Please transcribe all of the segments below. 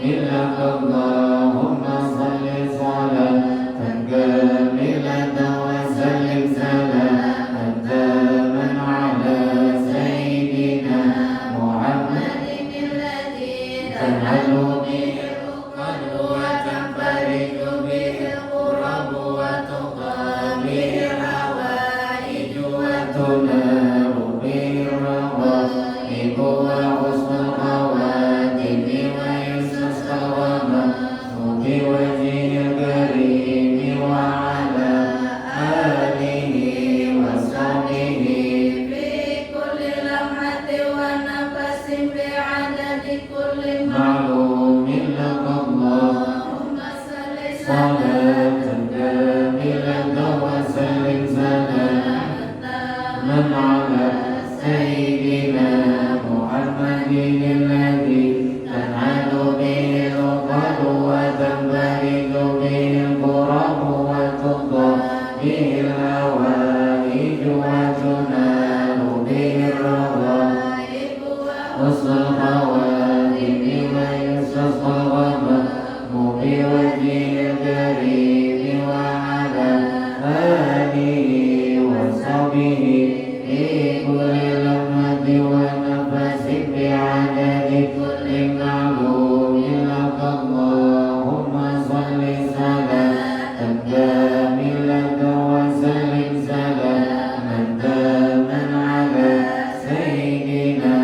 إلك اللهم صل صلاة كاملة وسلم سلاما تاما على سيدنا محمد الذي تنهل به العقد وتنفرج به الكرب وتقام الحوائج وتنال به الرغائب وحسن الخواتم ويستسقى الغمام بوجه الكريم وعلى آله وصحبه في كل لمحة ونفس بعدد كل معلوم لك اللهم صل صلاة كاملة وسلم سلاما على سيدنا محمد الذي تنهل به العقد وتنفرج به الكرب وتقضى به الحوائج وتنال به الرغائب وحسن الخواتم ويستسقى الغمام بوجه الكريم وعلى آله وصحبه في كل لمحة ونفس بعدد كل معلوم لك اللهم صل صلاة كاملة وسلم سلاما تاما على سيدنا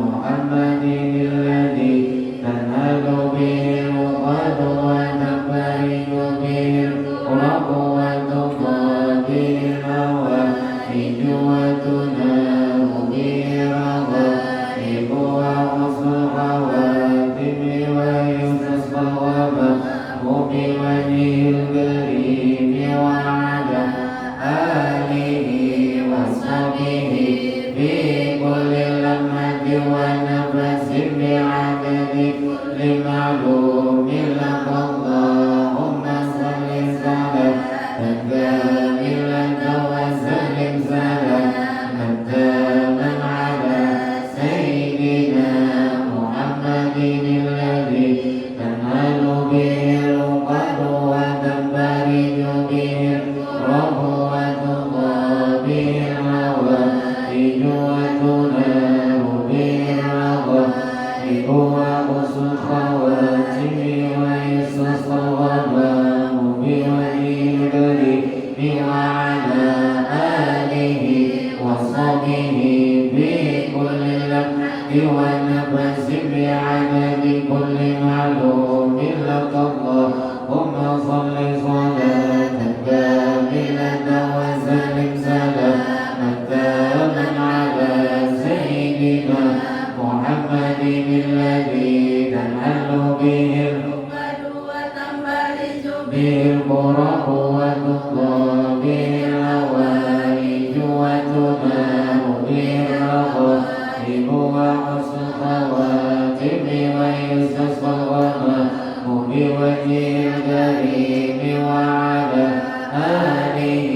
محمد الذي تنهل به العقد وتنفرج به الكرب وتقضى به الحوائج وتنال به الرغائب وحسن الخواتم ويستسقى الغمام بوجه الكريم وعلى آله وصحبه في كل لمحة ونفس بعدد كل معلوم لك اللهم صل صلاة كاملة وسلم سلاما تاما على سيدنا محمد الذي تنهل به العقد وتنفرج به الكرب وتقضى به الحوائج وتنال به الرغائب وحسن الخواتم ويستسقى الغمام بوجه الكريم وعلى آله وصحبه في كل لمحة ونفس بعدد كل معلوم لك اللهم صل صلاة كاملة وسلم سلاما تاما على سيدنا محمد الذي تنهل به العقد وتنفرج به الكرب وتقضى به الحوائج وتنال به الرغائب وحسن الخواتم ويستسقى الغمام بوجه الكريم وعلى آله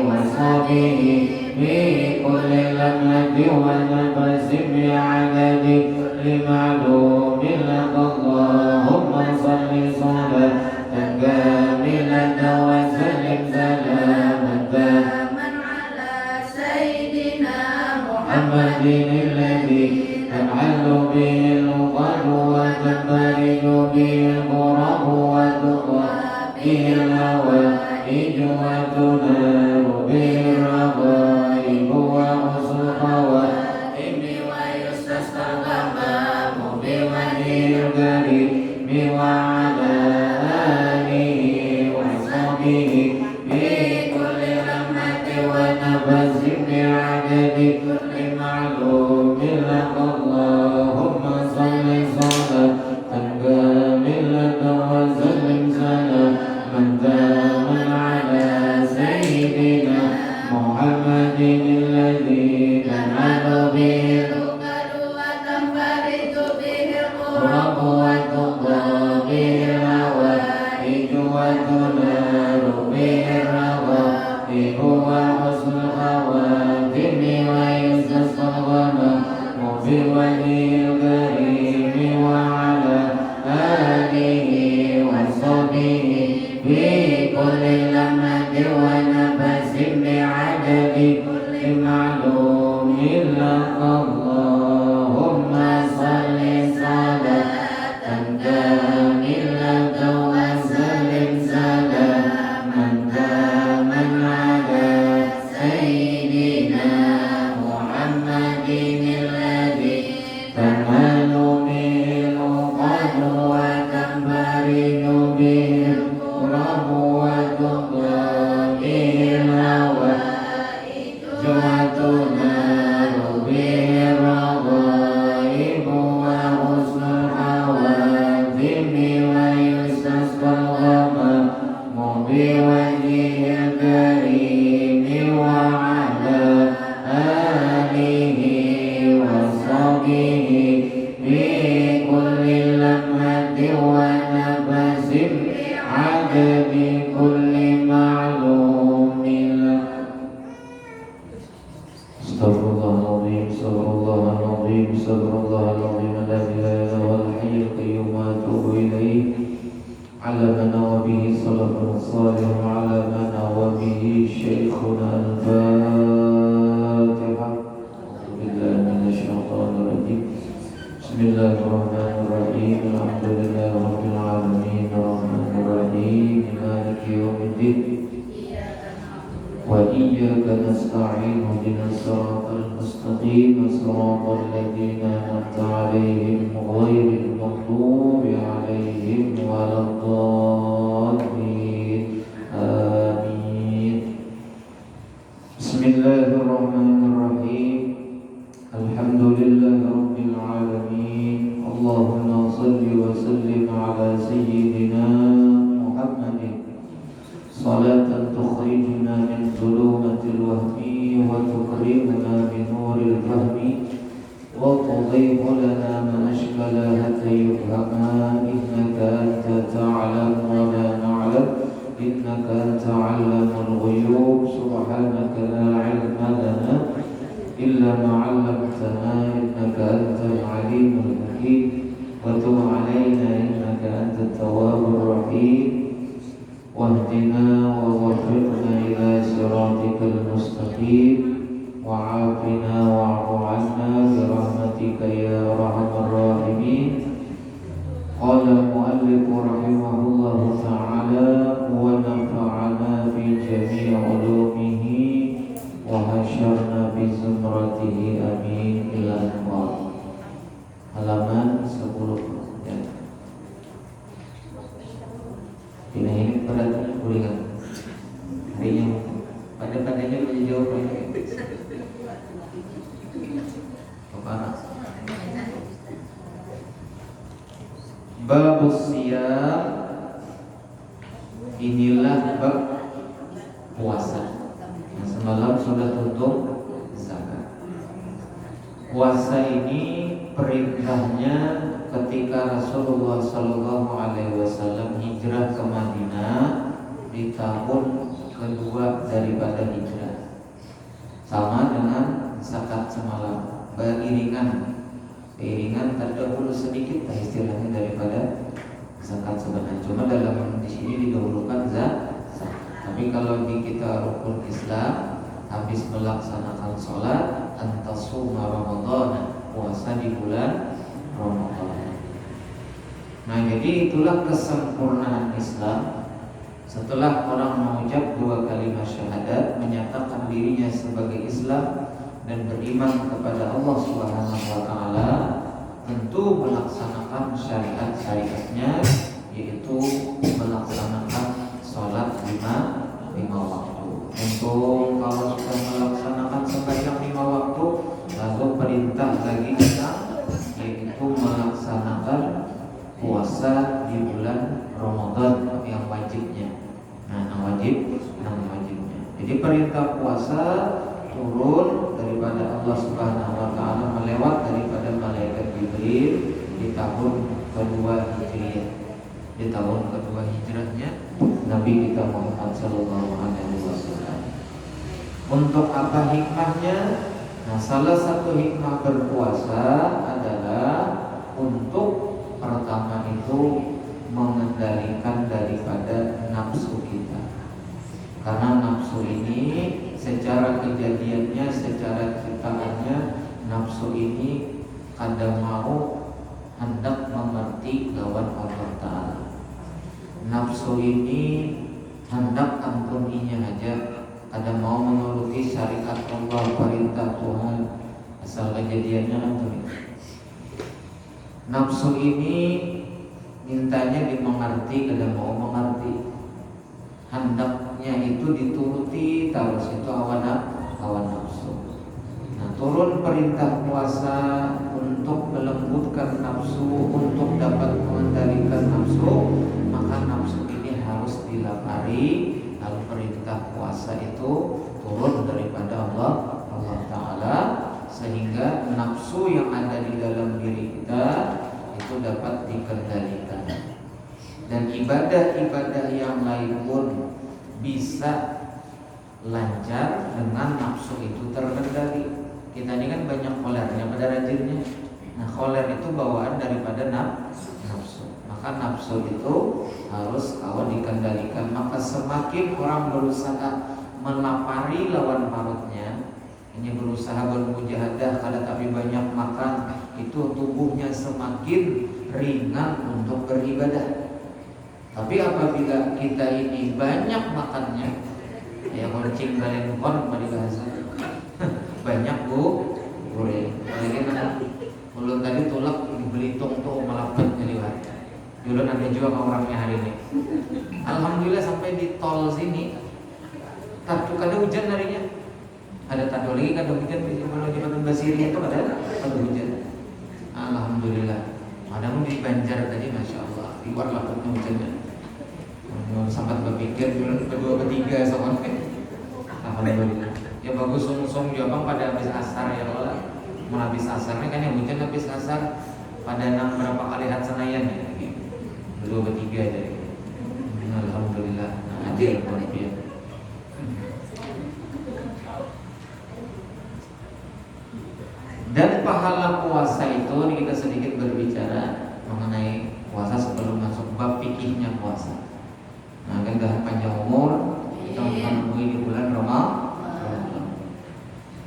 وصحبه في كل لمحة ونفس بعدد كل معلوم لك اللهم صل صلاة كاملة وسلم سلاما تاما على سيدنا محمد الذي تنحل به العقد وتنفرج به الكرب وتقضى به الحوائج وتنال به الرغائب وحسن الخواتم ويستسقى الغمام بوجه الكريم وعلى آله وصحبه في كل لمحة ونفس بعدد كل معلوم لك اللهم صل صلاة كاملة وسلم سلاما تاما على سيدنا محمد الذي تنهل به العقد وتنفرج به الكرب وتقضى به ونفس عدد كل معلوم استغفر الله العظيم استغفر الله العظيم استغفر الله العظيم الذي لا إله إلا هو الحي القيوم وأتوب إليه على ما نوى به سلفنا الصالح وعلى ما نوى به شيخنا الفاتحة. أعوذ بالله من الشيطان الرجيم. بسم الله الرحمن الرحيم. الحمد لله رب العالمين الرحمن الرحيم مالك يوم الدين وإياك نستعين اهدنا الصراط المستقيم صراط الذين أنعمت عليهم غير المغضوب عليهم ولا الضالين آمين. بسم الله الرحمن الرحيم. الحمد لله رب العالمين. اللهم صل وسلم على سيدنا محمد صلاة تخرجنا من ظلمة الوهم وتكرمنا بنور الفهم وتضيء لنا ما أشكل حتى يفهما إنك أنت تعلم ولا نعلم إنك أنت علام الغيوب سبحانك لا علم لنا إلا ما علمتنا إنك أنت العليم الحكيم وتب علينا إنك أنت التواب الرحيم واهدنا ووفقنا إلى صراطك المستقيم وعافنا واعف عنا برحمتك يا أرحم الراحمين. قال المؤلف رحمه الله تعالى ونفعنا في جميع علومه وحشرنا بزمرته آمين إلى الأنوار. Halaman 10 ya. Ini berat kuliah. Harinya pada-padanya menjawab ini. Keparah. Bab siyam. Inilah bab puasa. Yang semalam sudah tutup zakat. Puasa ini perintahnya ketika Rasulullah Sallallahu Alaihi Wasallam hijrah ke Madinah di tahun kedua daripada hijrah, sama dengan zakat semalam, beriringan terdahulu sedikit istilahnya daripada zakat sebenarnya. Cuma dalam di sini didahulukan zakat. Tapi kalau di kita rukun Islam habis melaksanakan sholat antasuma Ramadan, puasa di bulan Ramadan. Nah, jadi itulah kesempurnaan Islam. Setelah orang mengucap 2 kalimat syahadat, menyatakan dirinya sebagai Islam dan beriman kepada Allah Subhanahu wa taala, tentu melaksanakan syariat-syariatnya, yaitu melaksanakan sholat 5 waktu. Untuk kalau sudah melaksanakan sembahyang 5 waktu, lalu perintah lagi kita yaitu melaksanakan puasa di bulan Ramadan yang wajibnya. Yang wajibnya. Jadi perintah puasa turun daripada Allah Subhanahu wa taala melewat daripada malaikat Jibril di tahun kedua Hijriah. Di tahun kedua hijrahnya Nabi kita Muhammad sallallahu alaihi wasallam. Untuk apa hikmahnya? Nah, salah satu hikmah berpuasa adalah untuk pertama itu mengendalikan daripada nafsu kita. Karena nafsu ini secara kejadiannya, secara ciptaannya, nafsu ini kadang mau hendak mengerti lawan Allah Ta'ala. Nafsu ini hendak ampuninya aja, kadang mau menuruti syariat Allah, perintah Tuhan, asal kejadiannya ampuni. Nafsu ini mintanya dimengerti, kadang mau mengerti. Hendaknya itu dituruti, terus itu hawa nafsu. Nah, turun perintah puasa untuk melembutkan nafsu, untuk dapat mengendalikan nafsu, maka nafsu ini harus dilapari. Lalu perintah puasa itu turun daripada Allah Ta'ala, sehingga nafsu yang ada di dalam diri kita itu dapat dikendalikan. Dan ibadah-ibadah yang lain pun bisa lancar dengan nafsu itu terkendali. Kita ini kan banyak kolernya pada rajinnya. Nah, koler itu bawaan daripada nafsu. Maka nafsu itu harus kawan dikendalikan. Maka semakin orang berusaha melapari lawan parutnya, ini berusaha bermujahadah kada tapi banyak makan, itu tubuhnya semakin ringan untuk beribadah. Tapi apabila kita ini banyak makannya, ya kucing kalian kon pada bahasa banyak goreng. Apalagi nak ulun tadi tulak di Belitung tuh malapat nyeliwat. Dulu ada juga orangnya hari ini. Alhamdulillah sampai di tol sini. Tadu kada hujan harinya. Ada tadu lagi kada hujan di Jembatan Basiri itu ada hujan. Alhamdulillah. Ada di Banjar tadi, masya Allah. Di luar lapatnya hujannya. Sempat berpikir kedua ketiga soalnya. Alhamdulillah. Ya bagus sung-sung Jombang pada habis asar ya Allah. Mau habis asarnya kan yang hujan habis asar pada berapa kali hat Senayan ya. Kedua ketiga dari. Alhamdulillah. Adil luar biasa. Dan pahala puasa itu kita sedikit berbicara mengenai puasa sebelum masuk bab fikihnya puasa. Nah, kan dah panjang umur kita menemui di bulan Ramadan.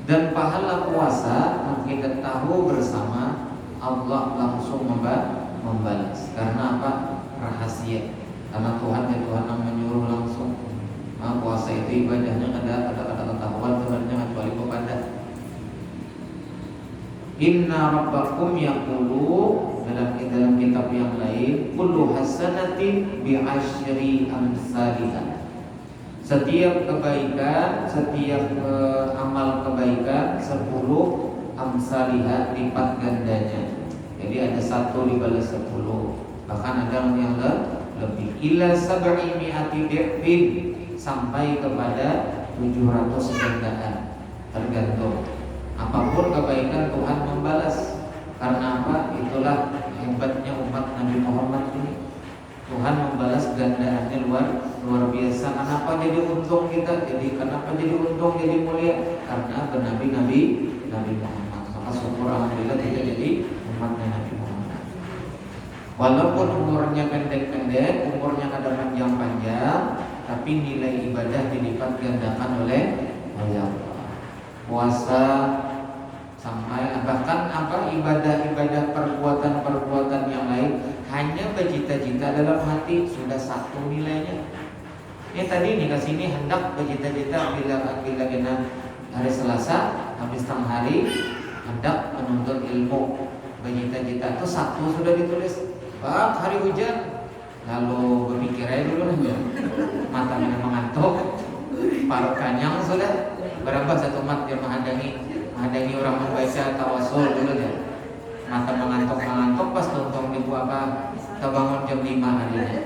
Dan pahala puasa kita tahu bersama Allah langsung membalas. Karena apa? Rahasia. Karena Tuhan yang menyuruh langsung. Nah, puasa itu ibadahnya ada ketahuan sebenarnya kecuali kepada Inna rabbakum yaqulu dalam kitab yang lain kullu hasanatin bi asyri amsalha. Setiap kebaikan, setiap amal kebaikan 10 amsalha lipat gandanya. Jadi ada 1 dibalas 10. Bahkan ada yang lebih ila sab'i mi'ati bi'fin sampai kepada 700 gandaan. Tergantung apapun kebaikan Tuhan membalas. Karena apa? Itulah hebatnya umat Nabi Muhammad ini. Tuhan membalas gandaannya luar biasa. Kenapa jadi untung kita? Kenapa jadi untung jadi mulia? Karena Nabi Muhammad. Maka syukur alhamdulillah kita jadi umatnya Nabi Muhammad. Walaupun umurnya pendek-pendek, umurnya kadang panjang-panjang, tapi nilai ibadah dilipat gandakan oleh Allah. Puasa sampai bahkan ibadah-ibadah perbuatan yang lain hanya bercita-cita dalam hati sudah 1 nilainya. Ini tadi nih kesini hendak bercita-cita bila kita hari Selasa habis tengah hari hendak menuntut ilmu, bercita-cita itu 1 sudah ditulis. Bak hari hujan lalu berpikir aja dulu ya. Mata mengantuk, paruh kanyang sudah. Berapa 1 mat dia menghadang orang membaca tawasul dulu ya. Mata mengantuk pas tonton ibu apa terbangun jam 5 harinya.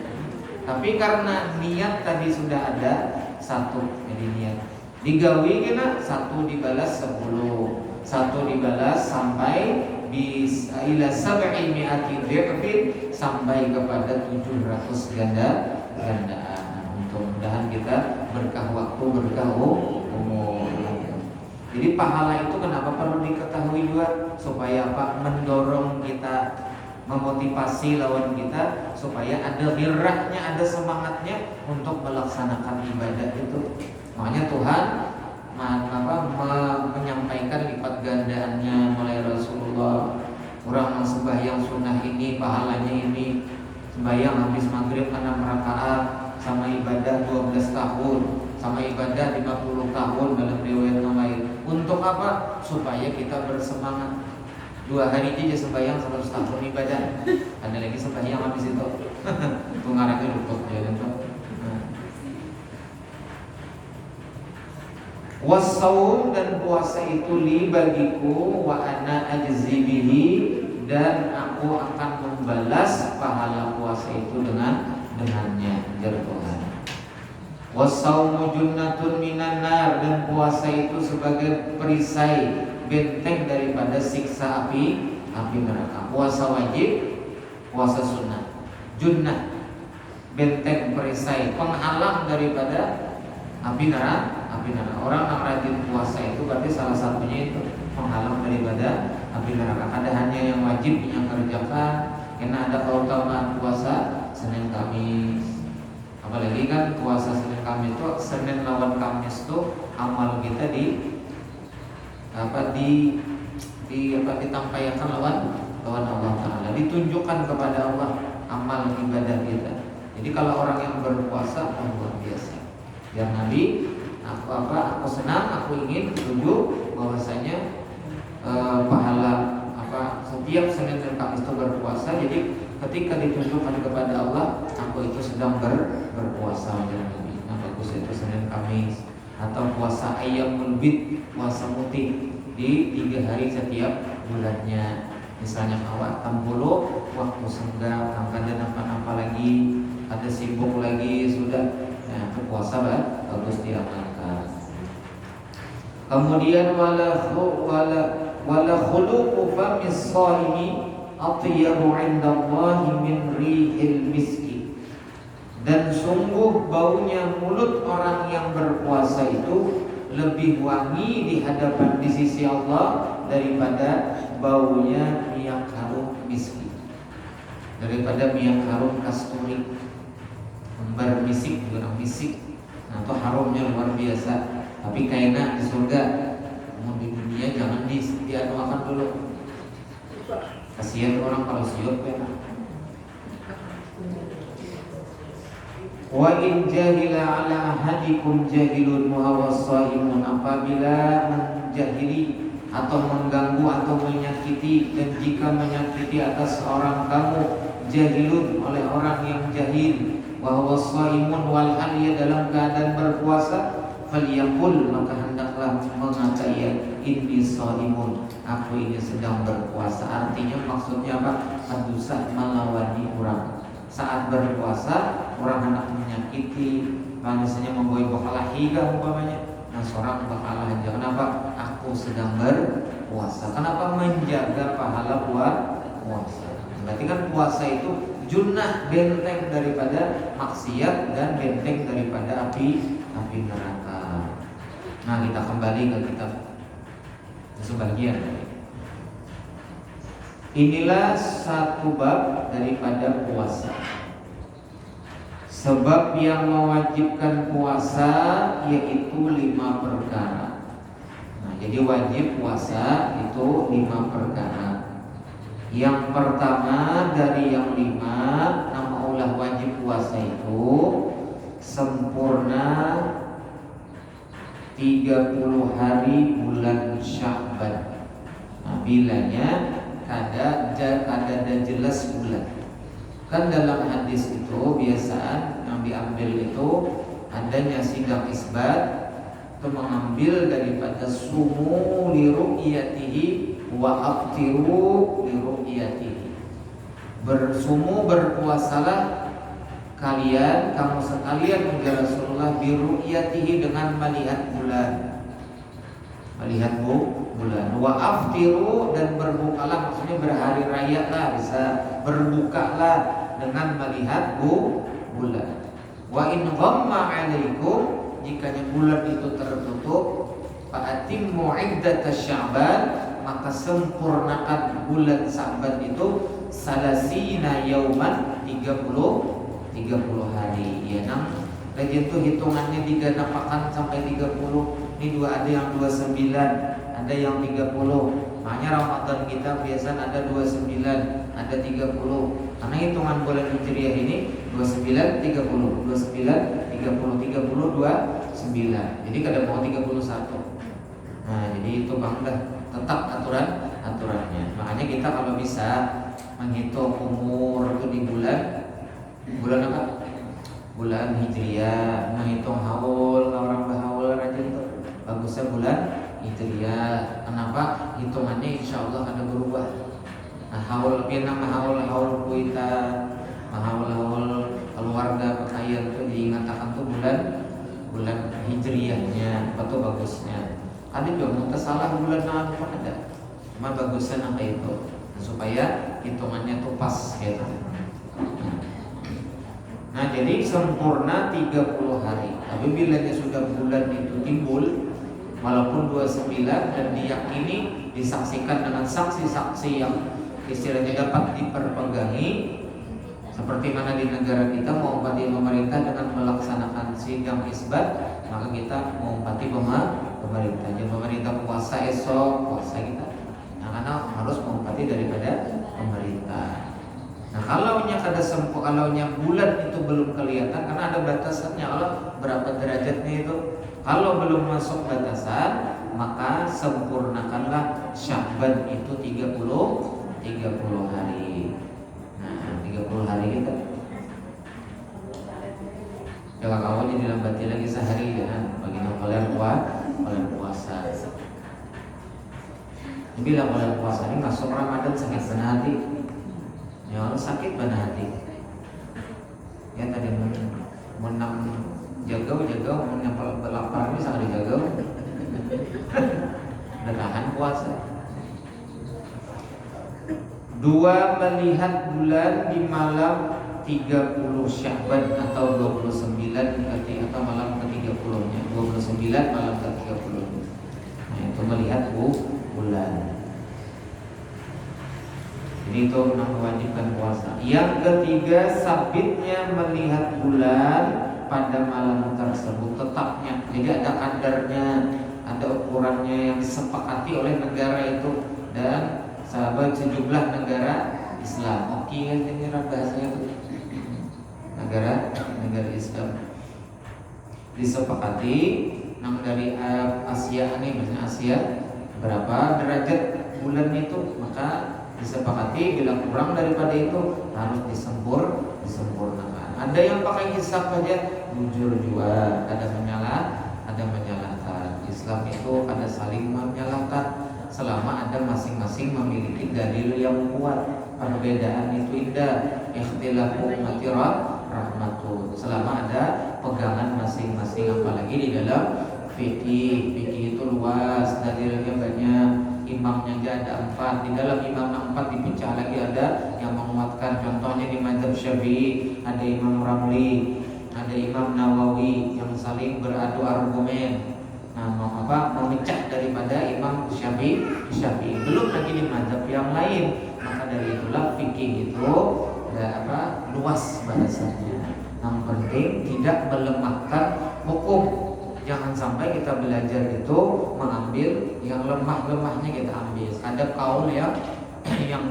Tapi karena niat tadi sudah ada 1, jadi niat digawi kena 1 dibalas 10, 1 dibalas sampai ila sab'i mi'ati dhifin sampai kepada 700 gandaan. Mudah-mudahan kita berkah waktu, berkah umur. Jadi pahala itu kenapa perlu diketahui juga supaya apa? Mendorong kita, memotivasi lawan kita supaya ada hirahnya, ada semangatnya untuk melaksanakan ibadah itu. Makanya Tuhan menyampaikan lipat gandaannya mulai Rasulullah. Orang yang sembahyang sunnah ini pahalanya ini, sembahyang habis maghrib 6 rakaat sama ibadah 12 tahun, sama ibadah 50 tahun dalam riwayat yang lain. Untuk apa? Supaya kita bersemangat. 2 hari aja sembahyang 100 tahun ibadah. Ada lagi sembahyang habis itu. Pengarangnya luput ya kan. Wassaum dan puasa itu li bagiku wa ana ajzi bihi dan aku akan membalas pahala puasa itu dengannya jar Tuhan. Wassaumu junnatun minan nar dan puasa itu sebagai perisai benteng daripada siksa api neraka. Puasa wajib, puasa sunnah. Junnah benteng perisai, penghalang daripada api neraka. Orang yang rajin puasa itu berarti salah satunya itu penghalang daripada api neraka. Ada hanya yang wajib yang kerjakan, karena ada keutamaan puasa Senin Kamis. Apalagi kan puasa Senin Kamis itu, Senin lawan Kamis itu amal kita ditampaikan lawan Allah Ta'ala, ditunjukkan kepada Allah amal ibadah kita. Jadi kalau orang yang berpuasa luar biasa. Ya Nabi, aku senang, aku ingin tunjuk bahwasanya pahala setiap Senin dan Kamis itu berpuasa. Jadi ketika ditunjukkan kepada Allah, aku itu sedang berpuasa. Ya Nabi, nah bagus itu Senin Kamis. Atau puasa Ayyamul Bid, puasa mutik di 3 hari setiap bulannya. Misalnya awak 60 waktu senggang, ada apa lagi, ada sibuk lagi, sudah puasa bagus diamalkan. Kemudian wala khuluqu famis shaimi atyabu 'indallahi min rihil miski. Dan sungguh baunya mulut orang yang berpuasa itu lebih wangi di hadapan di sisi Allah daripada baunya minyak harum miski, daripada minyak harum kasturi. Kembar misik, orang misik, atau harumnya luar biasa. Tapi kayaknya di surga, mau di dunia jangan dianuakan dulu. Kasihan orang kalau siup ya. Wa in jahila ala ahadikum jahilun muhawwassaimun, apabila menjahili atau mengganggu atau menyakiti, dan jika menyakiti atas seorang kamu jahilun oleh orang yang jahil, wa huwa shaimun wal hal ia dalam keadaan berpuasa, falyaqul maka hendaklah mengata ia inni shaimun, aku ini sedang berpuasa. Artinya maksudnya apa? Hadusah melawani orang. Saat berpuasa orang hendak menyakiti, misalnya membawa bakalah higa umpamanya, nah seorang bakalah aja. Kenapa? Aku sedang berpuasa. Kenapa? Menjaga pahala puasa. Berarti kan puasa itu junnah, benteng daripada maksiat dan benteng daripada api neraka. Nah, kita kembali ke kitab sebagian. Inilah satu bab daripada puasa. Sebab yang mewajibkan puasa yaitu 5 perkara. Nah, jadi wajib puasa itu 5 perkara. Yang pertama dari yang 5, nama ulah wajib puasa itu sempurna 30 hari bulan Sya'ban. Nah, bilanya kada jelas bulan. Kan dalam hadis itu biasaan yang diambil itu adanya sidang isbat, itu mengambil daripada sumu li ru'yatihi wa aftiru li ru'yatihi. Bersumu, berpuasalah kalian, kamu sekalian ya Rasulullah, bi ru'yatihi dengan melihat bulan. Melihat bulan. Wa aftiru, dan berbukalah, maksudnya berhari raya lah, bisa berbukalah dengan melihat bulan. Wa in ghamma 'alaikum, jikanya bulan itu tertutup, fa atimmu 'iddatasy Sya'ban, maka sempurnakan bulan Sya'ban itu salasina yauman, 30 hari. Ya nang lagi itu hitungannya 3 napakan sampai 30. Ini ada yang 29, ada yang 30. Makanya Ramadan kita biasa ada 29, ada 30. Karena hitungan bulan Hijriah ini 29, 30, 29, 30, 30, 29. Jadi kadang mau 31. Nah, jadi itu Bang dah tetap aturannya. Makanya kita kalau bisa menghitung umur itu di bulan apa? Bulan Hijriah, menghitung haul, orang berhaul rajin tuh. Bagusnya bulan Hijriah. Kenapa? Hitungannya insya Allah ada berubah. Nah, haul pinang, haul kuitan, haul keluarga pakaian itu diingatkan tuh bulan Hijriahnya, apa tuh bagusnya. Ada juga salah bulan apa ada. Cuma bagusnya apa itu, supaya hitungannya tuh pas gitu. Nah, Nah, jadi sempurna 30 hari. Tapi bila sudah bulan itu timbul walaupun 29 dan diyakini disaksikan dengan saksi-saksi yang istilahnya dapat diperpegangi, seperti mana di negara kita mengumpati pemerintah dengan melaksanakan sidang isbat, maka kita mengumpati pemerintah. Jadi pemerintah puasa esok, puasa kita. Nah, karena harus mengumpati daripada pemerintah. Nah, kalaunya bulan itu belum kelihatan karena ada batasannya, kalau berapa derajatnya itu. Kalau belum masuk batasan, maka sempurnakanlah Sya'ban itu 30 hari. Nah, 30 hari kita. Kalau kawan jadi lambati lagi sehari ya, bagi kalian puasa. Bila kalian puasa ini masuk Ramadan sakit benar hati. Ya Allah, sakit benar hati. Ya tadi menang jaga menyapal lapar ini sangat dijaga. Udah tahan puasa. 2. Melihat bulan di malam 30 Sya'ban atau 29 atau malam ke-30-nya. 29 malam ke-30-nya. Nah, itu melihat bulan. Ini itu mewajibkan puasa. Yang ketiga, sabitnya melihat bulan pada malam tersebut, tetapnya. Jadi ada kadarnya, ada ukurannya yang disepakati oleh negara itu dan sahabat sejumlah negara Islam. Oke kan ini bahasanya itu. Negara Islam disepakati. Nama dari Asia ini, misalnya Asia berapa derajat bulan itu, maka disepakati bila kurang daripada itu harus disempurnakan. Ada yang pakai hisab saja, jujur juga, ada menyalahkan. Islam itu ada saling menyalahkan selama ada masing-masing memiliki dalil yang kuat. Perbedaan itu indah, ikhtilafu ummati rahmatun. Selama ada pegangan masing-masing, apalagi di dalam fikih itu luas, dalilnya banyak. Imamnya aja ada 4, di dalam imam 4 dipecah lagi ada yang menguatkan. Contohnya di mazhab Syafi'i ada Imam Ramli, ada Imam Nawawi yang saling beradu argumen. Nah, memecah daripada Imam Syafi'i. Belum lagi di mazhab yang lain. Maka dari itulah fikih itu luas bahasanya. Yang penting tidak melemahkan hukum. Jangan sampai kita belajar itu mengambil yang lemah-lemahnya kita ambil. Ada kaul yang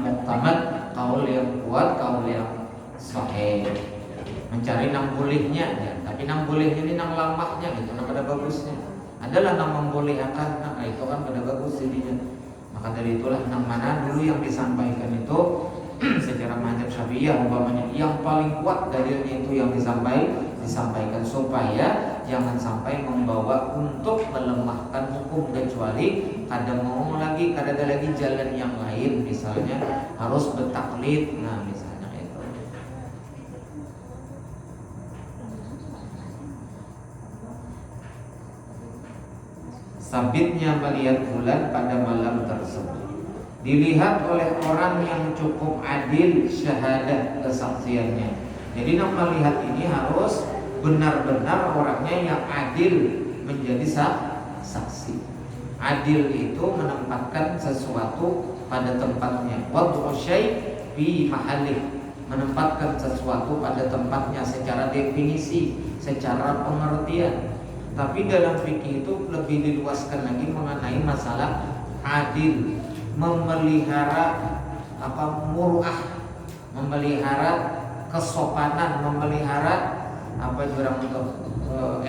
muktamad, kaul yang kuat, kaul yang sahih. Mencari nang bolehnya ya, tapi nang bolehnya ini nang lemahnya gitu, nang pada bagusnya. Adalah nang membolehkan, nah itu kan pada bagus jadinya. Maka dari itulah nang mana dulu yang disampaikan itu secara mazhab Syafi'iyah umpamanya yang paling kuat dalilnya itu yang disampaikan supaya jangan sampai membawa untuk melemahkan hukum, kecuali ada lagi jalan yang lain, misalnya harus bertaklid. Nah, misalnya itu. Sabitnya melihat bulan pada malam tersebut dilihat oleh orang yang cukup adil syahadah kesaksiannya. Jadi yang melihat ini harus benar-benar orangnya yang adil menjadi saksi. Adil itu menempatkan sesuatu pada tempatnya. Wad'u syai' fi mahallih, menempatkan sesuatu pada tempatnya secara definisi, secara pengertian. Tapi dalam fikih itu lebih diluaskan lagi mengenai masalah adil, memelihara muru'ah, memelihara kesopanan, memelihara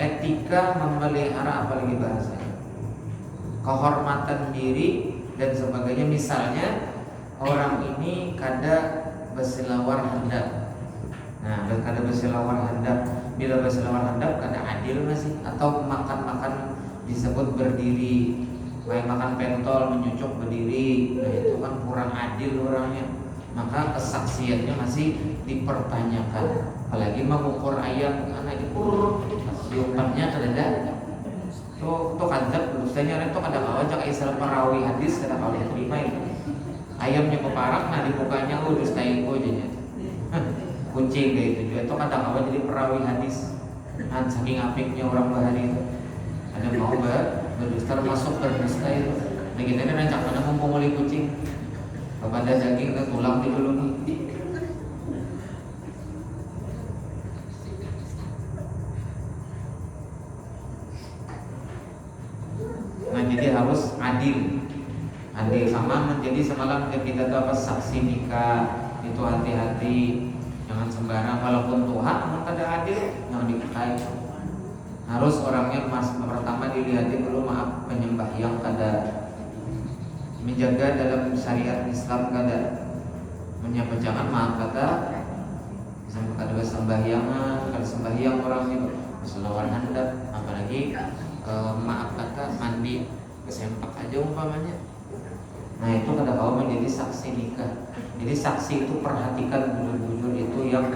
etika, memelihara apalagi bahasanya, kehormatan diri dan sebagainya. Misalnya orang ini kada berselawar handap. Nah, kada berselawar handap, bila berselawar handap kada adil masih, atau makan disebut berdiri, kayak makan pentol menyucuk berdiri, nah itu kan kurang adil orangnya. Maka kesaksiannya masih dipertanyakan. Apalagi mengukur ayam, anak dikur, siupannya kada. Tuh kadzab, saya itu kada kawan cak isal perawi hadis kada kawan terima itu. Ayamnya keparak, nah dibukanya terus taiko aja. Kucing kayak itu juga itu kada kawan jadi perawi perawi hadis. Nah, saking apiknya orang bahari itu. Ada mau berdusta masuk berdusta itu. Nah kita ini rancang mana mumpung oleh kucing. Kepada daging ke tulang di dulu nih. Nah jadi harus adil sama menjadi semalam kita tahu apa saksi nikah itu hati-hati, jangan sembarang walaupun Tuhan namun tidak adil jangan dipakai. Harus orangnya pertama dilihatin dulu maaf penyembah yang kada menjaga dalam syariat Islam kada menyapa jangan maaf kata sampai kada sembahyangan kada sembahyang orang itu selawat handap apalagi maaf kata mandi kesempak aja umpamanya. Nah itu kada kau menjadi saksi nikah. Jadi saksi itu perhatikan bujur-bujur itu yang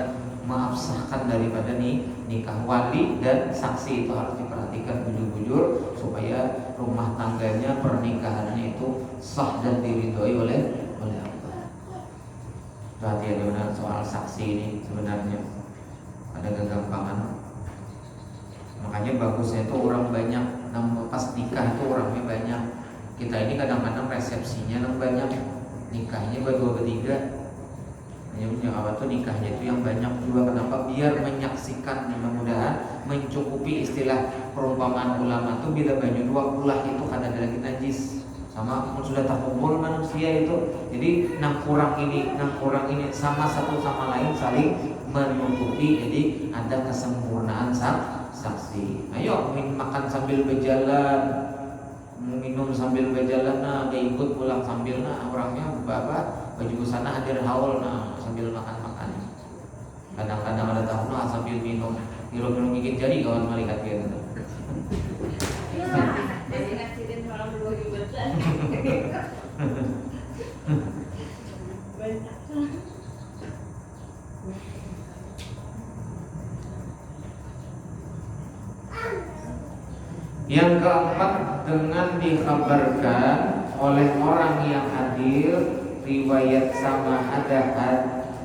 mengabsahkan daripada nikah. Wali dan saksi itu harus diperhatikan bujur-bujur supaya rumah tangganya pernikahannya itu sah dan diridhoi oleh Allah. Berarti ada soal saksi ini sebenarnya ada kegampangan. Makanya bagusnya itu orang banyak, pas nikah itu orangnya banyak. Kita ini kadang-kadang resepsinya banyak, nikahnya berdua bertiga. Yang apa tuh nikahnya itu yang banyak juga. Kenapa? Biar menyaksikan, mudah-mudahan mencukupi istilah perumpamaan ulama tuh bila banyak dua ulah itu kan ada lagi najis. Sama pun sudah terkumpul manusia itu. Jadi nang kurang ini sama satu sama lain saling menutupi. Jadi ada kesempurnaan saksi. Ayo makan sambil berjalan, minum sambil berjalan, nah dia ikut pulang sambil orangnya bapak baju busana hadir haul sambil makan. Kadang-kadang ada tahu sambil minum gigit jari kawan melihat gitu. Jadi ngasilin malam dua juga. Yang keempat, dengan dikabarkan oleh orang yang hadir riwayat sama ada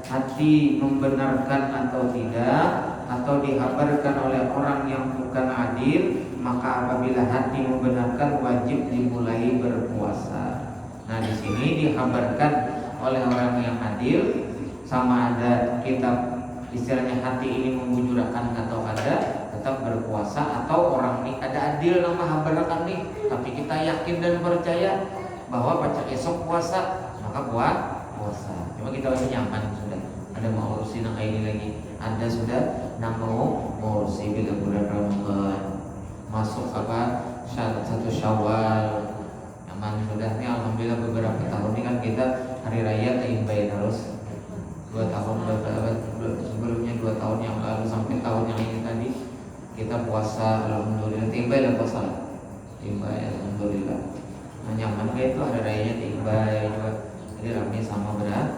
hati membenarkan atau tidak, atau dikabarkan oleh orang yang bukan adil, maka apabila hati membenarkan wajib dimulai berpuasa. Nah di sini dikabarkan oleh orang yang adil sama ada kitab istilahnya hati ini membujurkan atau ada tetap berpuasa, atau orang ini ada adil nama habarakan nih tapi kita yakin dan percaya bahwa pada esok puasa maka puasa. Cuma kita masih nyaman sudah ada mau urusin yang ini lagi, ada sudah mau urusin bila bulan Ramadan masuk satu Syawal nyaman sudah nih. Alhamdulillah beberapa tahun ini kan kita hari raya keimbai terus 2 tahun sebelumnya 2 tahun yang lalu sampai tahun yang ini tadi kita puasa alhamdulillah timbay lah puasa timbay alhamdulillah. Nah, nyaman kayak itu hari rayanya timbay juga jadi ramai sama berat.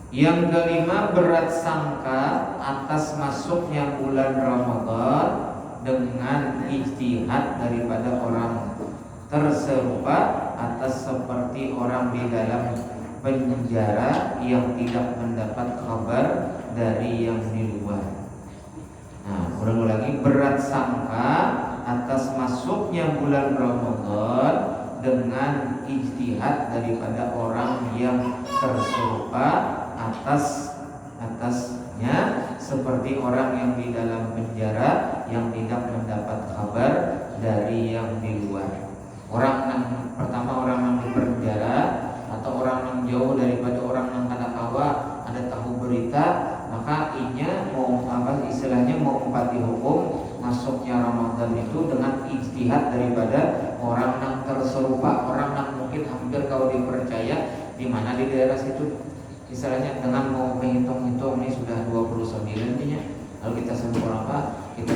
Yang kelima, berat sangka atas masuknya bulan Ramadan dengan ijtihad daripada orang terserupa atas seperti orang di dalam penjara yang tidak mendapat kabar dari yang di luar. Nah, ulang-ulangi, berat sangka atas masuknya bulan Ramadan dengan ijtihad daripada orang yang terserupa atasnya seperti orang yang di dalam penjara yang tidak mendapat kabar dari yang di luar. Orang yang pertama orang yang di penjara atau orang yang jauh daripada orang yang kada kawa ada tahu berita, maka inya mau istilahnya mau empati hukum masuknya Ramadan itu dengan ijtihad daripada orang yang terserupa, orang yang mungkin hampir kau dipercaya di mana di daerah situ. Istilahnya dengan mau menghitung-hitung ini sudah 29 nya, lalu kita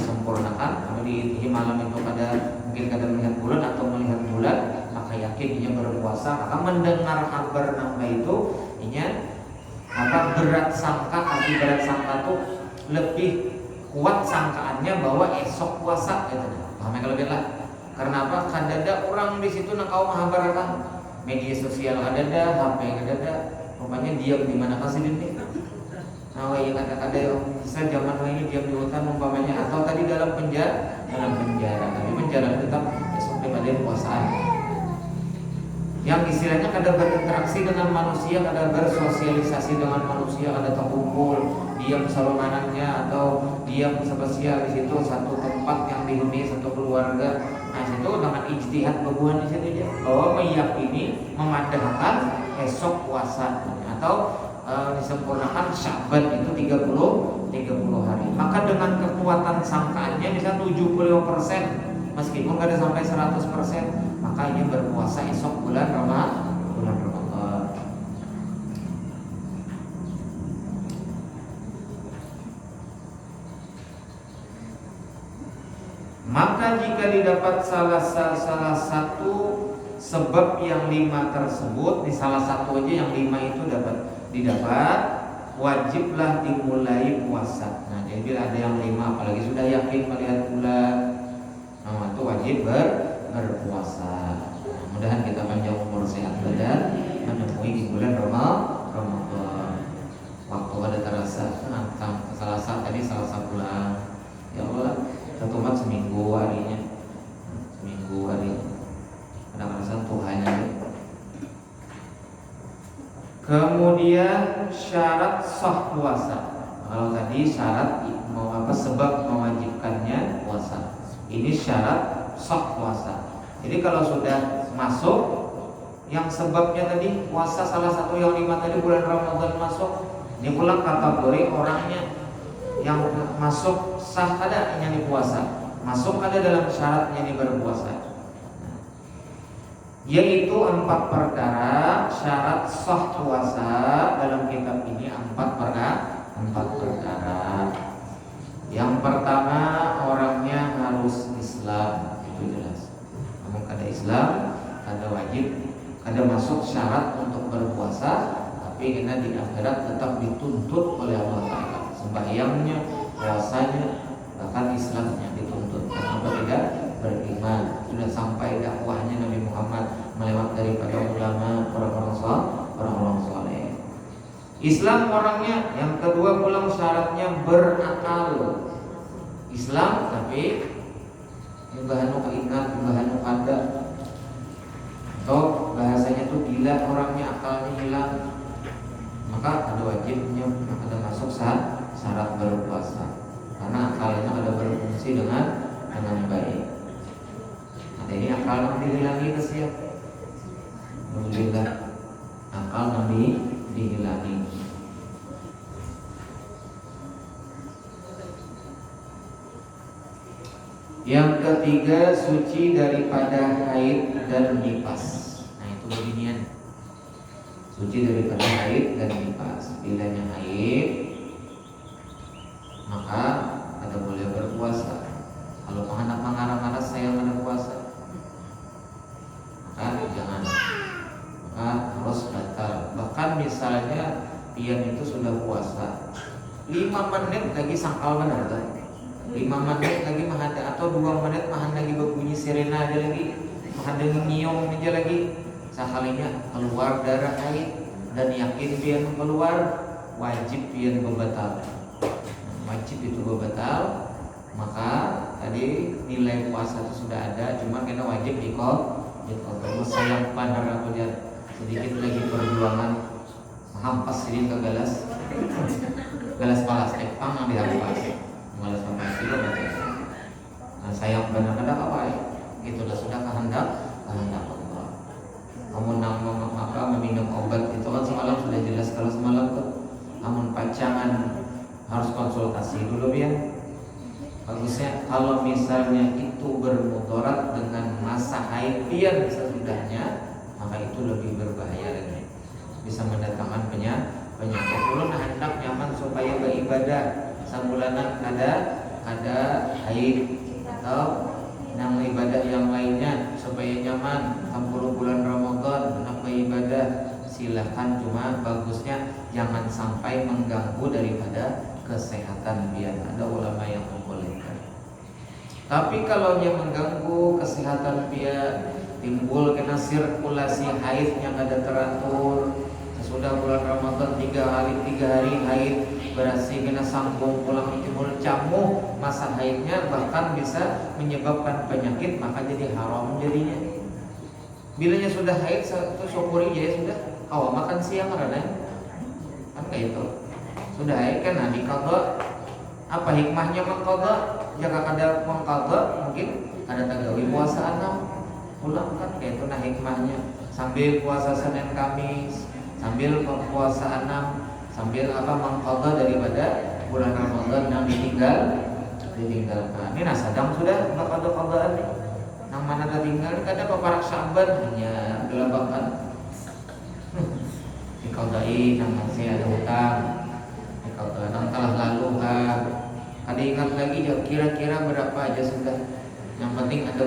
sempurnakan lalu di malam itu mungkin kada melihat bulan atau melihat bulan, maka yakin inya berpuasa. Maka mendengar kabar nama itu inya berat sangka, arti berat sangka itu lebih kuat sangkaannya bahwa esok puasa gitu. Paham ya kalau bilang Karena apa? Kadada orang di situ nak kau Mahabharata, media sosial kadada, HP kadada, rupanya diam di mana kasih ini. Nah, yang ada bisa zaman ini diam di hutan umpamanya, atau tadi dalam penjara, tapi penjara tetap esok pada puasaan. Yang istilahnya kada berinteraksi dengan manusia, kada bersosialisasi dengan manusia, kada terkumpul, diam salonanannya atau diam spesial di situ satu tempat yang dihuni satu keluarga. Nah, situ dengan ijtihad bebuan di situ aja. Bahwa meyakini memadahkan esok puasa atau disempurnakan Sya'ban itu 30 hari. Maka dengan kekuatan sangkaannya bisa 75%, meskipun kada sampai 100%, maka ini berpuasa esok bulan Ramadan. Maka jika didapat salah satu sebab yang 5 tersebut, di salah satu aja yang 5 itu didapat, wajiblah dimulai puasa. Nah, jadi bila ada yang 5, apalagi sudah yakin melihat bulan, nah itu wajib berpuasa. Nah, mudahan kita panjang umur, sehat badan, menemui di bulan Ramadan. Waktu ada terasa, Selasa tadi Selasa pulang, ya Allah, satu seminggu harinya, ada perasaan Tuhannya. Kemudian syarat sah puasa. Kalau tadi syarat sebab mewajibkannya puasa, ini syarat sah puasa. Jadi kalau sudah masuk yang sebabnya tadi puasa salah satu yang 5 tadi bulan Ramadan masuk, ini pula kategori orangnya yang masuk sah ada yang puasa, masuk ada dalam syaratnya ini berpuasa. Yaitu 4 perkara syarat sah puasa dalam kitab ini, 4 perkara. Yang pertama, orangnya harus Islam, itu jelas. Namun kada Islam, kada wajib, kada masuk syarat untuk berpuasa, tapi kena di akhirat tetap dituntut oleh Allah Ta'ala. Sembahyangnya, puasanya, bahkan Islamnya dituntut. Kenapa tidak? Beriman. Sudah sampai dakwahnya Nabi Muhammad melewat daripada ulama, orang-orang soleh. Islam orangnya. Yang kedua pulang syaratnya berakal. Islam tapi bahanu keingat, bahanu kada, atau bahasanya tuh gila orangnya, akalnya hilang, maka ada wajibnya, ada masuk syarat berpuasa karena akalnya ada berfungsi dengan baik. Ini akal yang dihilangi kesiap. Alhamdulillah, akal yang dihilangi. Yang ketiga, suci daripada haid dan nifas. Nah, itu beginian. Suci daripada haid dan nifas. Bilanya haid, maka ada boleh berpuasa. Kalau mengarah-arah saya ada puasa, jangan, maka harus batal. Bahkan misalnya pian itu sudah puasa 5 menit lagi sangkal benar kan? 5 menit lagi mahada, atau 2 menit mahan lagi berbunyi sirena aja lagi, mahan lagi nyium aja lagi, sekalinya keluar darah haid dan yakin pian keluar, wajib pian berbatal. Wajib itu berbatal. Maka tadi nilai puasa itu sudah ada, cuma kena wajib dikot. Sayang pandang aku lihat sedikit lagi perjuangan hampas ini ke gelas plastik pang yang dihampas, gelas plastik itu. Nah, sayang benar-benar apa ya? Itulah sudah kehendak Allah. Kamu meminum obat itu kan semalam sudah jelas, kalau semalam tuh namun pacangan harus konsultasi dulu ya. Bagusnya kalau misalnya itu bermudarat dengan masa haid pian sesudahnya, maka itu lebih berbahaya lagi, bisa mendatangkan penyakit. Ulun hendak nyaman supaya beribadah sabulanan ada haid atau nang ibadah yang lainnya supaya nyaman 10 bulan Ramadan nak beribadah, silahkan, cuma bagusnya jangan sampai mengganggu daripada kesehatan biar ada ulama yang membolehkan. Tapi kalau dia mengganggu kesehatan dia, timbul kena sirkulasi haid yang ada teratur. Sesudah bulan Ramadan 3 hari haid, berarti kena sambung pulang timbul camuk masa haidnya, bahkan bisa menyebabkan penyakit, maka jadi haram jadinya. Bilanya sudah haid, itu syukuri ya sudah. Makan siang rada kan kayak itu. Sudah haid kan nah diqadha. Apa hikmahnya mengqadha? Jika ada mengqadha mungkin ada tagawi puasa 6 pulang kan kayak itu. Nah hikmahnya sambil puasa Senin Kamis, sambil puasa 6, sambil mengqadha daripada bulan Ramadan yang ditinggalkan. Ini nasadang sudah qadha-qadhaan. Nang mana tertinggal kada paparak Sya'ban hanya gelabakan. Diqadai nang masih ada hutang. Diqadai nang telah lalu kada ingat lagi kira-kira berapa aja sudah. Yang penting ada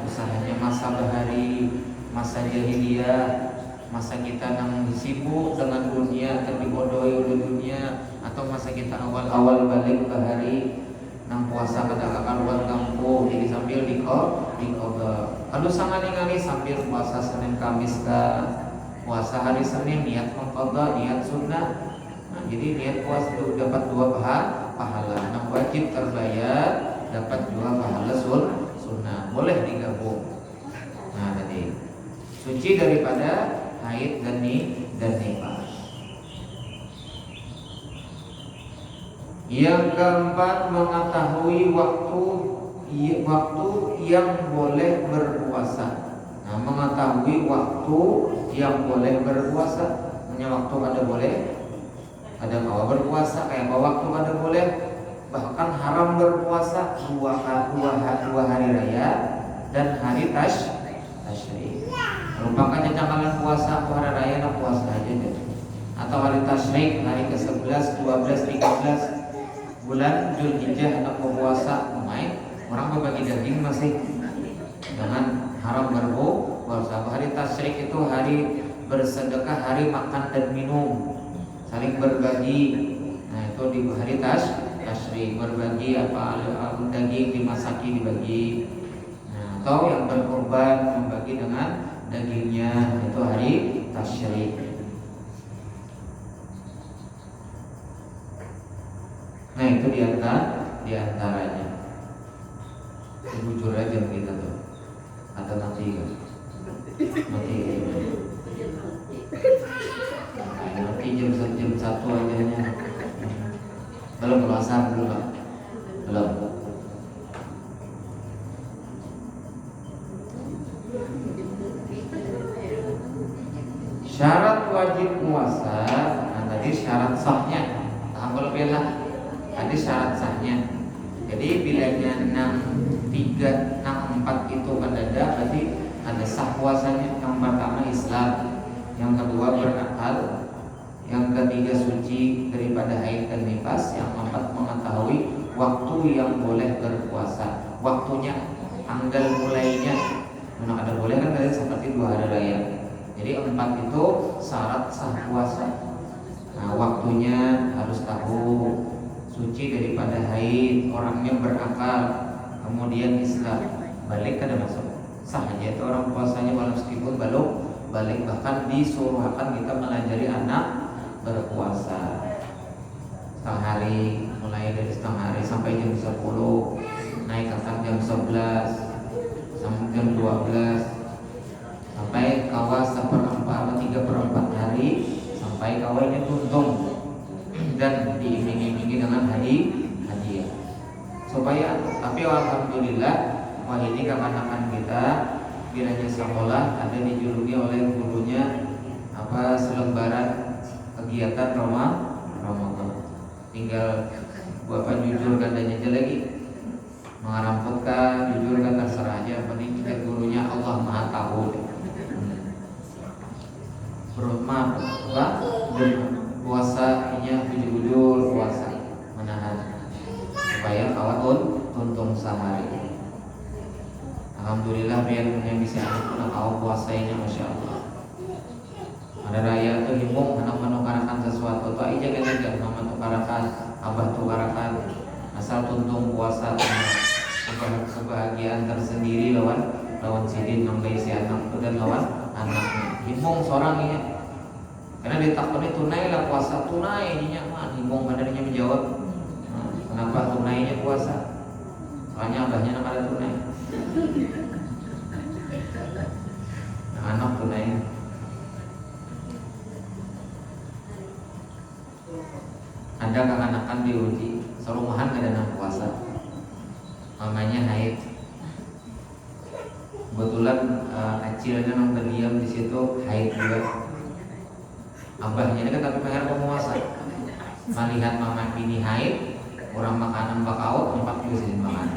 usahanya, masa bahari, masa jahiliyah, masa kita nang sibuk dengan dunia terdibodohi oleh dunia, atau masa kita awal-awal balik bahari nang puasa kada karuan kampung, jadi sambil diqadha. Kalau sangat sambil puasa Senin Kamis puasa hari Senin niat mengqadha, niat sunnah. Nah, jadi niat puasa itu dapat 2 pahala. Nah, wajib terbayar dapat 2 pahala sunnah. Boleh digabung. Nah, tadi suci daripada haid dan nifas. Yang keempat, mengetahui waktu yang boleh berpuasa. Nah, mengetahui waktu yang boleh berpuasa. Hanya waktu ada boleh, ada kawa berpuasa. Kayak apa waktu ada boleh, bahkan haram berpuasa 2 hari raya dan hari tasyrik. Merupakannya tanggalan puasa hari raya dan puasa aja deh. Atau hari tasyrik, hari ke-11, 12, 13 bulan Dzulhijjah hendak berpuasa. Orang berbagi daging masih dengan haram berpuasa. Hari tasyrik itu hari bersedekah, hari makan dan minum, saling berbagi. Nah, itu di hari tasyrik berbagi daging dimasaki dibagi. Nah, atau yang berkorban membagi dengan dagingnya, itu hari tasyrik. Nah, itu diantaranya. Jujur aja kita tuh. Atau nanti kan? Nanti jam 1 aja nya. Belum asar dulu Pak. Belum. Syarat wajib puasa. Nah, tadi syarat sahnya. Kalau bela tadi syarat sahnya. Jadi bilanya 6, 3, 6, 4 itu ada, berarti ada sah puasanya. Yang pertama Islam, yang kedua berakal, yang ketiga suci daripada haid dan nifas, yang keempat mengetahui waktu yang boleh berpuasa. Waktunya, tanggal mulainya. Mana ada boleh kan tadi seperti 2 hari raya. Jadi 4 itu syarat sah puasa. Nah, waktunya harus tahu, suci daripada haid, orangnya berakal, kemudian Islam, balik kada masuk sah aja itu orang puasanya walau meskipun balik. Bahkan disuruh akan kita melajari anak berpuasa setengah hari, mulai dari setengah hari sampai jam 10, naik ke jam 11 sampai jam 12, sampai kawas 3/4 hari, sampai kawainya tuntung dan diiming-imingi dengan hadiah supaya. Tapi alhamdulillah ini kawan-kawan kita kiranya sekolah ada dijuluki oleh gurunya selembaran kegiatan Ramadan. Tinggal Bapak jujur katanya aja lagi, mengaramputkan jujur kan terserah aja, penting kita gurunya Allah Maha Tahu. Bermaaf puasanya bujur-bujur puasa menahan supaya kawan tuntung sehari. Alhamdulillah biar yang bisa anak kau puasanya, masya Allah. Ada raya tuh himbong anak menukarakan sesuatu tuh aja kan mama tukarakan, abah tukarakan, asal tuntung puasa kebahagiaan tersendiri lawan sidin nambai si anak dan lawan anaknya. Himbong seorang ya. Karena ditakoni tunai lah puasa tunai ininya mah himbong kadarnya menjawab. Nah, kenapa tunainya puasa? Soalnya abahnya nak ada tunai. Nah, anak tunai. Ada kekanakan diuji, serumahan kadang puasa. Mamanya haid. Kebetulan acilnya nang terdiam di situ haid juga. Abahnya ini kan tapi pengen puasa. Melihat mama ini haid, orang makanan bakaut, nyempak juga sih makan.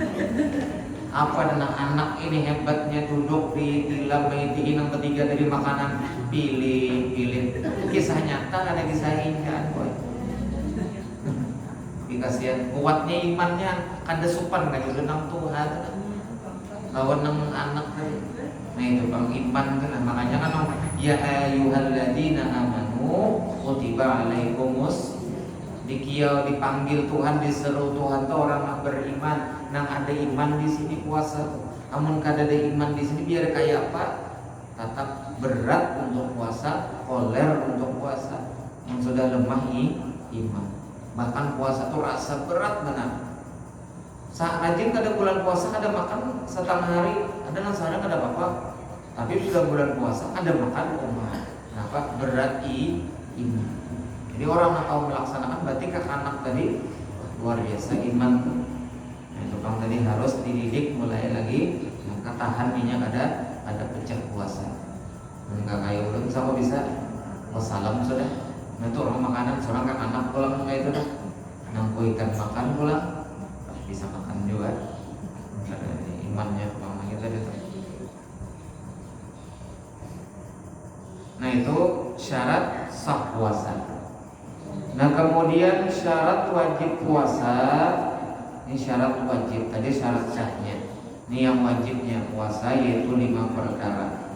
Apa dengan anak ini hebatnya duduk di tilam mengiti yang ketiga dari makanan pilih. Kisah nyata ada kisah indah boy. Dikasihan kuatnya imannya kada supan kayak nang Tuhan. Lawan nang anak tadi. Nah itu bang iman kan makanya kan ya ayyuhalladzina amanu kutiba alaikumus dikiau dipanggil Tuhan diseru Tuhan tuh orang yang beriman nang ada iman di sini puasa. Amun kada ada iman di sini biar kayak apa? Tetap berat untuk puasa, koler untuk puasa. Yang sudah lemah iman. Bahkan puasa tuh rasa berat benar. Saat rajin kada bulan puasa kada makan setengah hari, ada nang sehari kada apa-apa. Tapi sudah bulan puasa ada makan kenapa? Berat iman. Jadi orang yang tahu melaksanakan berarti ke anak tadi luar biasa iman. Nah, itu bang tadi harus dididik mulai lagi. Maka tahan minyak ada pecah puasa. Enggak kayak udah sama bisa wassalam sudah. Nah itu orang makanan seorang kan anak pulang kayak itu dah. Nangku ikan makan pulang bisa makan juga. Karena imannya bang kita itu. Nah itu syarat sah puasa. Nah kemudian syarat wajib puasa. Ini syarat wajib. Tadi syarat sahnya. Ini yang wajibnya puasa yaitu 5 perkara.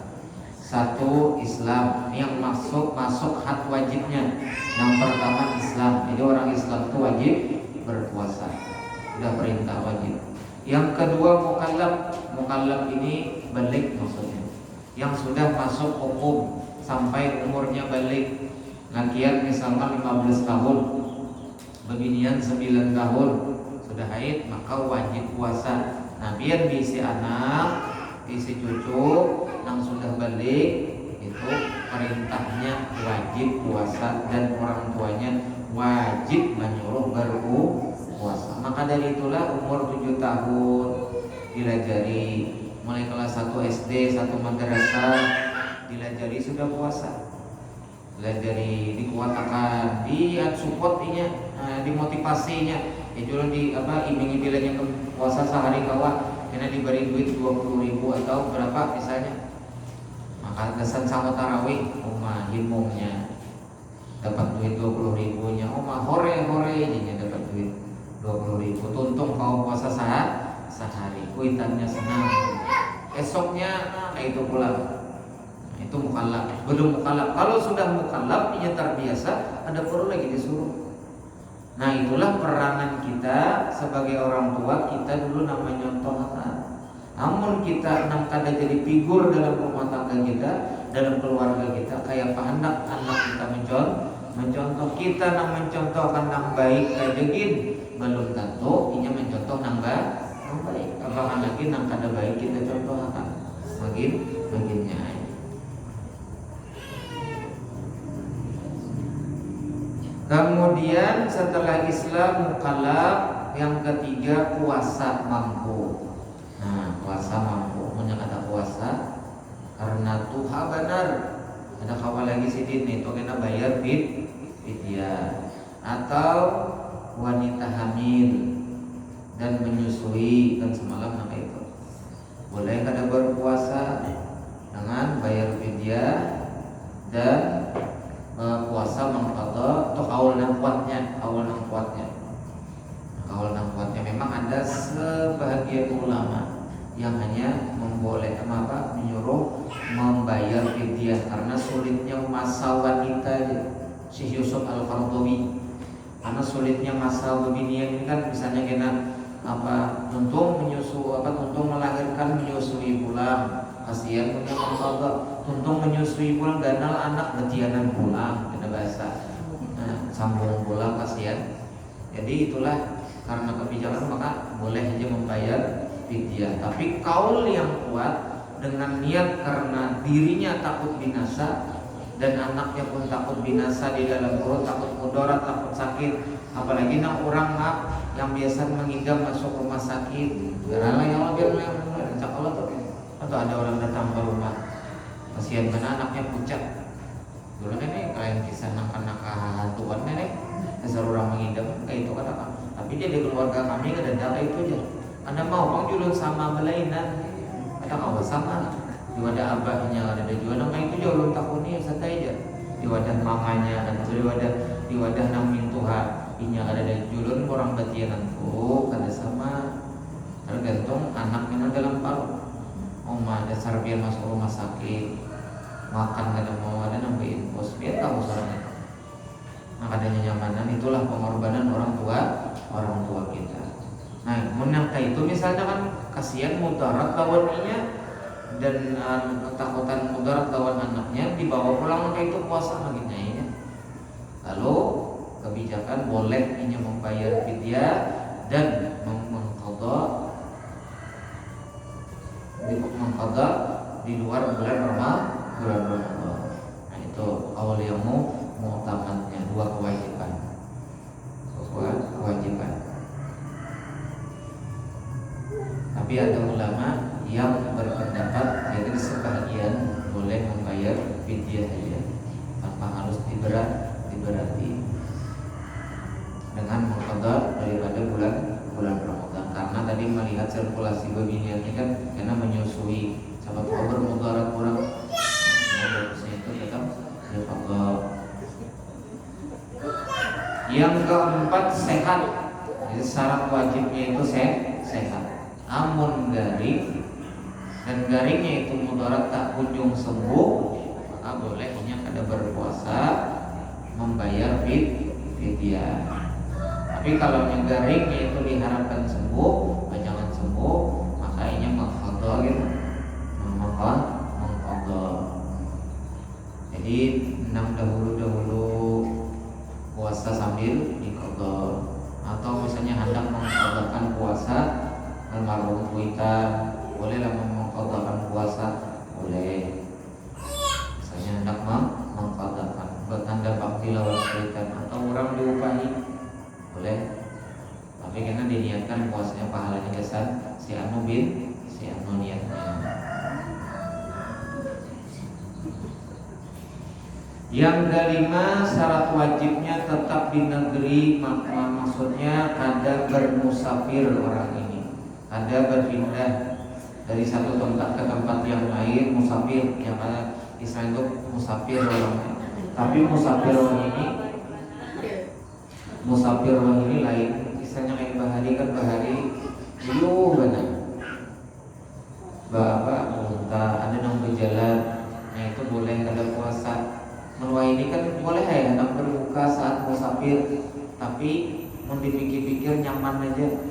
1 Islam. Ini yang masuk hak wajibnya. Yang pertama Islam. Jadi orang Islam itu wajib berpuasa. Sudah perintah wajib. Yang kedua mukallaf. Mukallaf ini balik maksudnya. Yang sudah masuk hukum sampai umurnya balik. Lakian misalkan 15 tahun, bebinian 9 tahun, sudah haid maka wajib puasa. Nah biar bisi anak, bisi cucu yang sudah balik itu perintahnya wajib puasa dan orang tuanya wajib menyuruh berpuasa. Maka dari itulah umur 7 tahun dilajari, mulai kelas 1 SD, 1 madrasah dilajari sudah puasa. Dilajari, dikuatakan, support-nya, dimotivasinya. Itu iming bilangnya ke puasa sehari kawa karena diberi duit 20.000 atau berapa misalnya. Maka kesan sama tarawih, himungnya dapat duit 20.000 nya, hore jadinya dapat duit 20.000. Tuntung kau puasa sehari, kuitannya senang. Esoknya itu pulang. Itu mukallaf. Belum mukallaf. Kalau sudah mukallaf dia terbiasa, ada perlu lagi disuruh. Nah itulah peranan kita sebagai orang tua. Kita dulu namanya nyontohkan. Namun kita kada jadi figur dalam rumah tangga kita, dalam keluarga kita. Kayak hendak anak kita mencontoh kita nang mencontohkan nang baik kajegin belum tentu inya mencontoh nang baik. Apakah lagi nang kada baik kita contohkan makinnya. Kemudian setelah Islam mukallaf, yang ketiga puasa mampu. Nah puasa mampu, punya kata puasa karena Tuhan benar. Ada kawan lagi sidin itu kena bayar fidyah atau wanita hamil dan menyusui kan semalam nama itu boleh kada berpuasa dengan bayar fidyah dan puasa mengqadha untuk awal nang kuatnya memang ada sebahagian ulama yang hanya menyuruh membayar fidyah karena sulitnya masa wanita Syekh Yusuf Al-Qaradawi. Karena sulitnya masa beginian ini kan misalnya kena untung menyusu tuntung melahirkan menyusui pulang, kasihan punya mengkodok, tuntung menyusui pulang ganal anak betianan pulang, ada bahasa, sambung pulang kasihan. Jadi itulah karena kebijakan maka boleh aja membayar fidyah. Tapi kaul yang kuat dengan niat karena dirinya takut binasa dan anaknya pun takut binasa di dalam perut, takut mudarat, takut sakit. Apalagi orang yang biasa mengidam masuk rumah sakit, karena yang lebih cak Allah tuh, atau ada orang datang ke rumah, kasihan karena anaknya pucat. Dulu nenek kalian kisah anak-anak hantuan nenek, dasar orang mengidam kayak itu katakan. Tapi dia di keluarga kami ada data itu aja. Anda mau bang julun sama belainan, ada kau sama. Di wadah abahnya ada juga nama itu jauh ulun takuni santai aja. Di wadah mamanya dan di wadah nang mintuha inya ada julun orang batianan kada sama. Tergantung anaknya dalam paru. Oma dasar biar masuk rumah sakit, makan kada mau ada nambahin pos biar tahu soalnya. Nah adanya nyamanan itulah pengorbanan orang tua kita. Nah menangka itu misalnya kan kasihan mudarat lawannya dan ketakutan mudarat lawan anaknya dibawa pulang maka itu puasa lagi ya. Lalu kebijakan boleh hanya membayar fidyah dan mengqadha di luar bulan Ramadan. Nah itu awal yang mu'tamadnya dua kewajiban. Tapi ada ulama yang berpendapat jadi sebagian boleh membayar fidyah saja tanpa harus diberati dengan mengqadha daripada bulan Ramadan, karena tadi melihat sirkulasi babinya ini kan karena menyusui sahabat kabar mudarat kurang itu tetap diqadha. Yang keempat sehat. Jadi syarat wajibnya itu sehat. Amun garing dan garingnya itu mudarat tak kunjung sembuh, maka bolehnya kada berpuasa membayar fidyah. Tapi kalau yang garingnya itu diharapkan sembuh, jangan sembuh, maka ini mengqadha gitu. Mengqadha. Jadi enam dahulu puasa sambil diqadha, atau misalnya hendak mengqadhakan puasa almarhum kuitan, bolehlah mengqadhakan puasa, boleh. Misalnya hendak mengqadhakan bertanda bakti lawan kuitan atau orang diupahi, boleh. Tapi karena diniatkan puasanya pahalanya kesan si anu niatnya. Yang kelima syarat wajibnya tetap di negeri, maksudnya ada bermusafir orang ini, ada berpindah dari satu tempat ke tempat yang lain, musafir yang ada istilah itu musafir orang. Tapi musafir orang ini lain, istilahnya kayak bahari kan bahari jauh banget. Bapak muntah ada yang berjalan, nah itu boleh kada puasa. Menua ini kan boleh ya hendak berbuka saat musafir, tapi mau dipikir-pikir nyaman aja.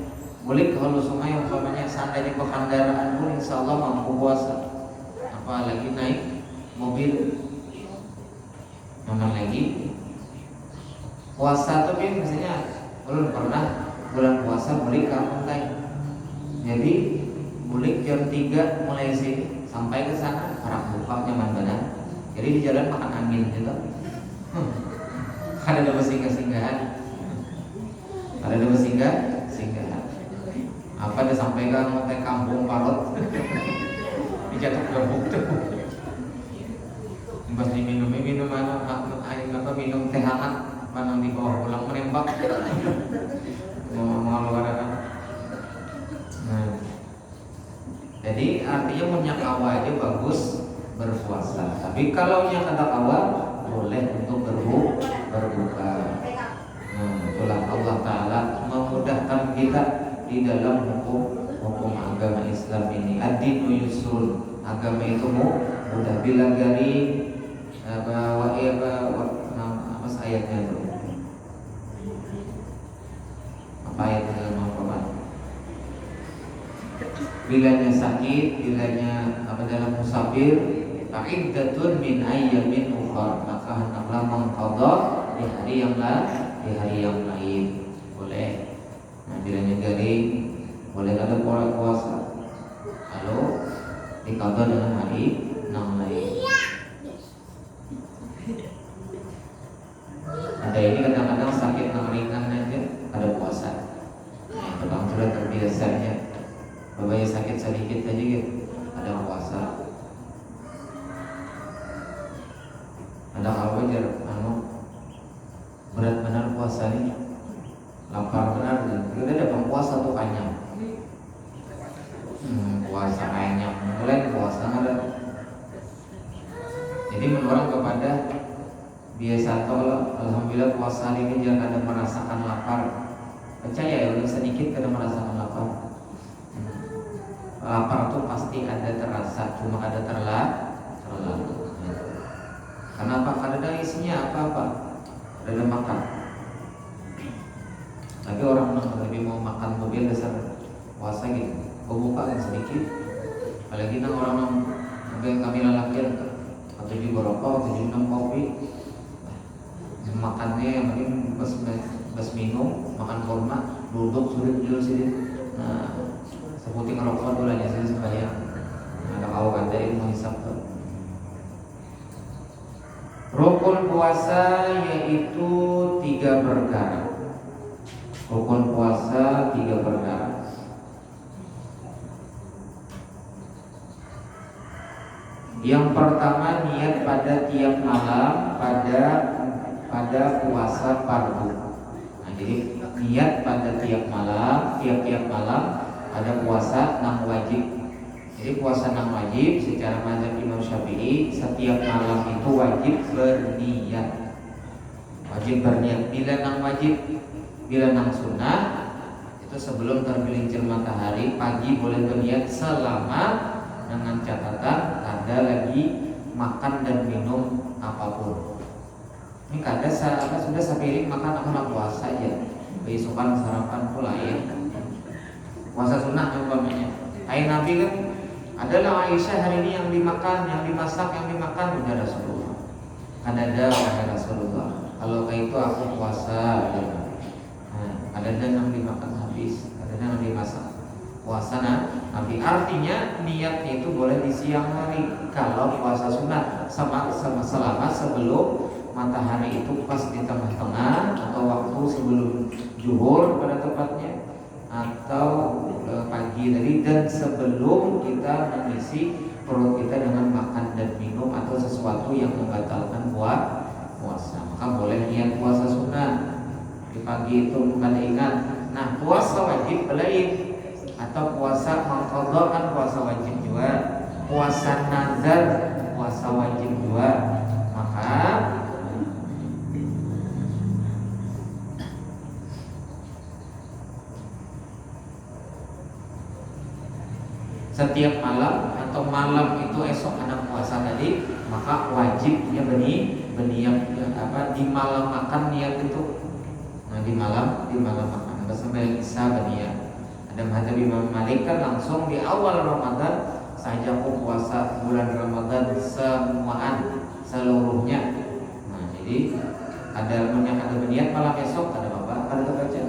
Boleh kalau sungai umpamanya seandainya kendaraan pun insya Allah mampu puasa. Apalagi naik mobil, nyaman lagi. Puasa tuh misalnya belum pernah bulan puasa beli kampung. Jadi boleh jam 3 mulai sini sampai ke sana orang buka nyaman banget. Jadi di jalan makan angin gitu. Ada singgah-singgahan. Apa dia sampaikan teh kampung parot. Dijatuh gebuk tuh. Pas diminum minum teh hangat, mana di bawah pulang menembak. Mengeluarkan. Nah, jadi artinya minyak awal aja bagus berpuasa. Tapi kalau yang kata awal boleh untuk berbuka. Itulah Allah Ta'ala memudahkan kita di dalam hukum agama Islam ini. Ad-dinu yusrun, agama itu mudah. Bila gari apa ayatnya itu? Apa ayatnya dalam Al-Quran? bilanya sakit, bilanya dalam musafir, ta'iddatun min ayyamin ukhra, maka hendaklah mengqadha di hari yang lain. Boleh. Nah, bilanya garing, boleh ada puasa. Lalu diqadha dengan hari yang lain. Ada ini kadang-kadang sakit yang ringan aja ada puasa. Nah, kadang sudah terbiasa aja. Bapak sakit sedikit aja gitu, ada puasa. Ada apa aja, berat benar puasa nih, lapar benar, kita dapat puasa tuh kanyang. Puasa kanyang, mulai puasa ada. Jadi mendorong kepada biasa tol, alhamdulillah puasa ini jangan ada merasakan lapar. Percaya ya, udah sedikit kada merasakan lapar. Lapar tuh pasti ada terasa, cuma ada terlalu. Kenapa? Karena ada isinya apa-apa, ada makan. Tapi orang lebih mau makan mobil dasar puasa gitu, buka sedikit. Apalagi nang orang yang kami lalakin atau di borokok atau di kopi. Makannya yang penting bas minum, makan kurma, duduk sudah sini. Nah, seperti ngerokok dulu aja sih supaya ada kau ada yang menghisap tuh. Rukun puasa yaitu 3 perkara. Rukun puasa 3 perkara. Yang pertama niat pada tiap malam pada puasa fardu. Nah, jadi niat pada tiap malam ada puasa 6 wajib. Jadi puasa 6 wajib secara mazhab Imam Syafi'i, setiap malam itu wajib berniat. Bila 6 wajib, bila 6 sunnah itu sebelum tergelincir matahari pagi boleh berniat selama dengan catatan ada lagi makan dan minum apapun. Ini kada sudah sepiring makan aku puasa aja. Besokan sarapan pula ya. Puasa sunnah umpamanya. Ayat Nabi kan adalah Aisyah hari ini yang dimakan, yang dimasak, yang dimakan udah Rasulullah. Kan ada wahai Rasulullah. Kalau kayak itu aku puasa. Ya. Nah, ada yang dimakan habis, ada yang dimasak. Puasa Nabi artinya niatnya itu boleh di siang hari. Kalau puasa sunat sama selama sebelum matahari itu pas di tengah-tengah atau waktu sebelum zuhur pada tepatnya atau pagi tadi dan sebelum kita mengisi perut kita dengan makan dan minum atau sesuatu yang membatalkan puasa, maka boleh niat puasa sunnah di pagi itu bukan ingat. Nah, puasa wajib lain atau puasa mengqadha kan puasa wajib juga, puasa nazar puasa wajib juga. Maka setiap malam atau malam itu esok ada puasa tadi, maka wajibnya berniat di malam makan niat itu. Nah, di malam makan sampai bisa berniat. Ada mazhab Imam Malik kan langsung di awal Ramadan saja aku puasa bulan Ramadan seluruhnya. Nah, jadi ada berniat malam esok ada apa? Ada terbaca.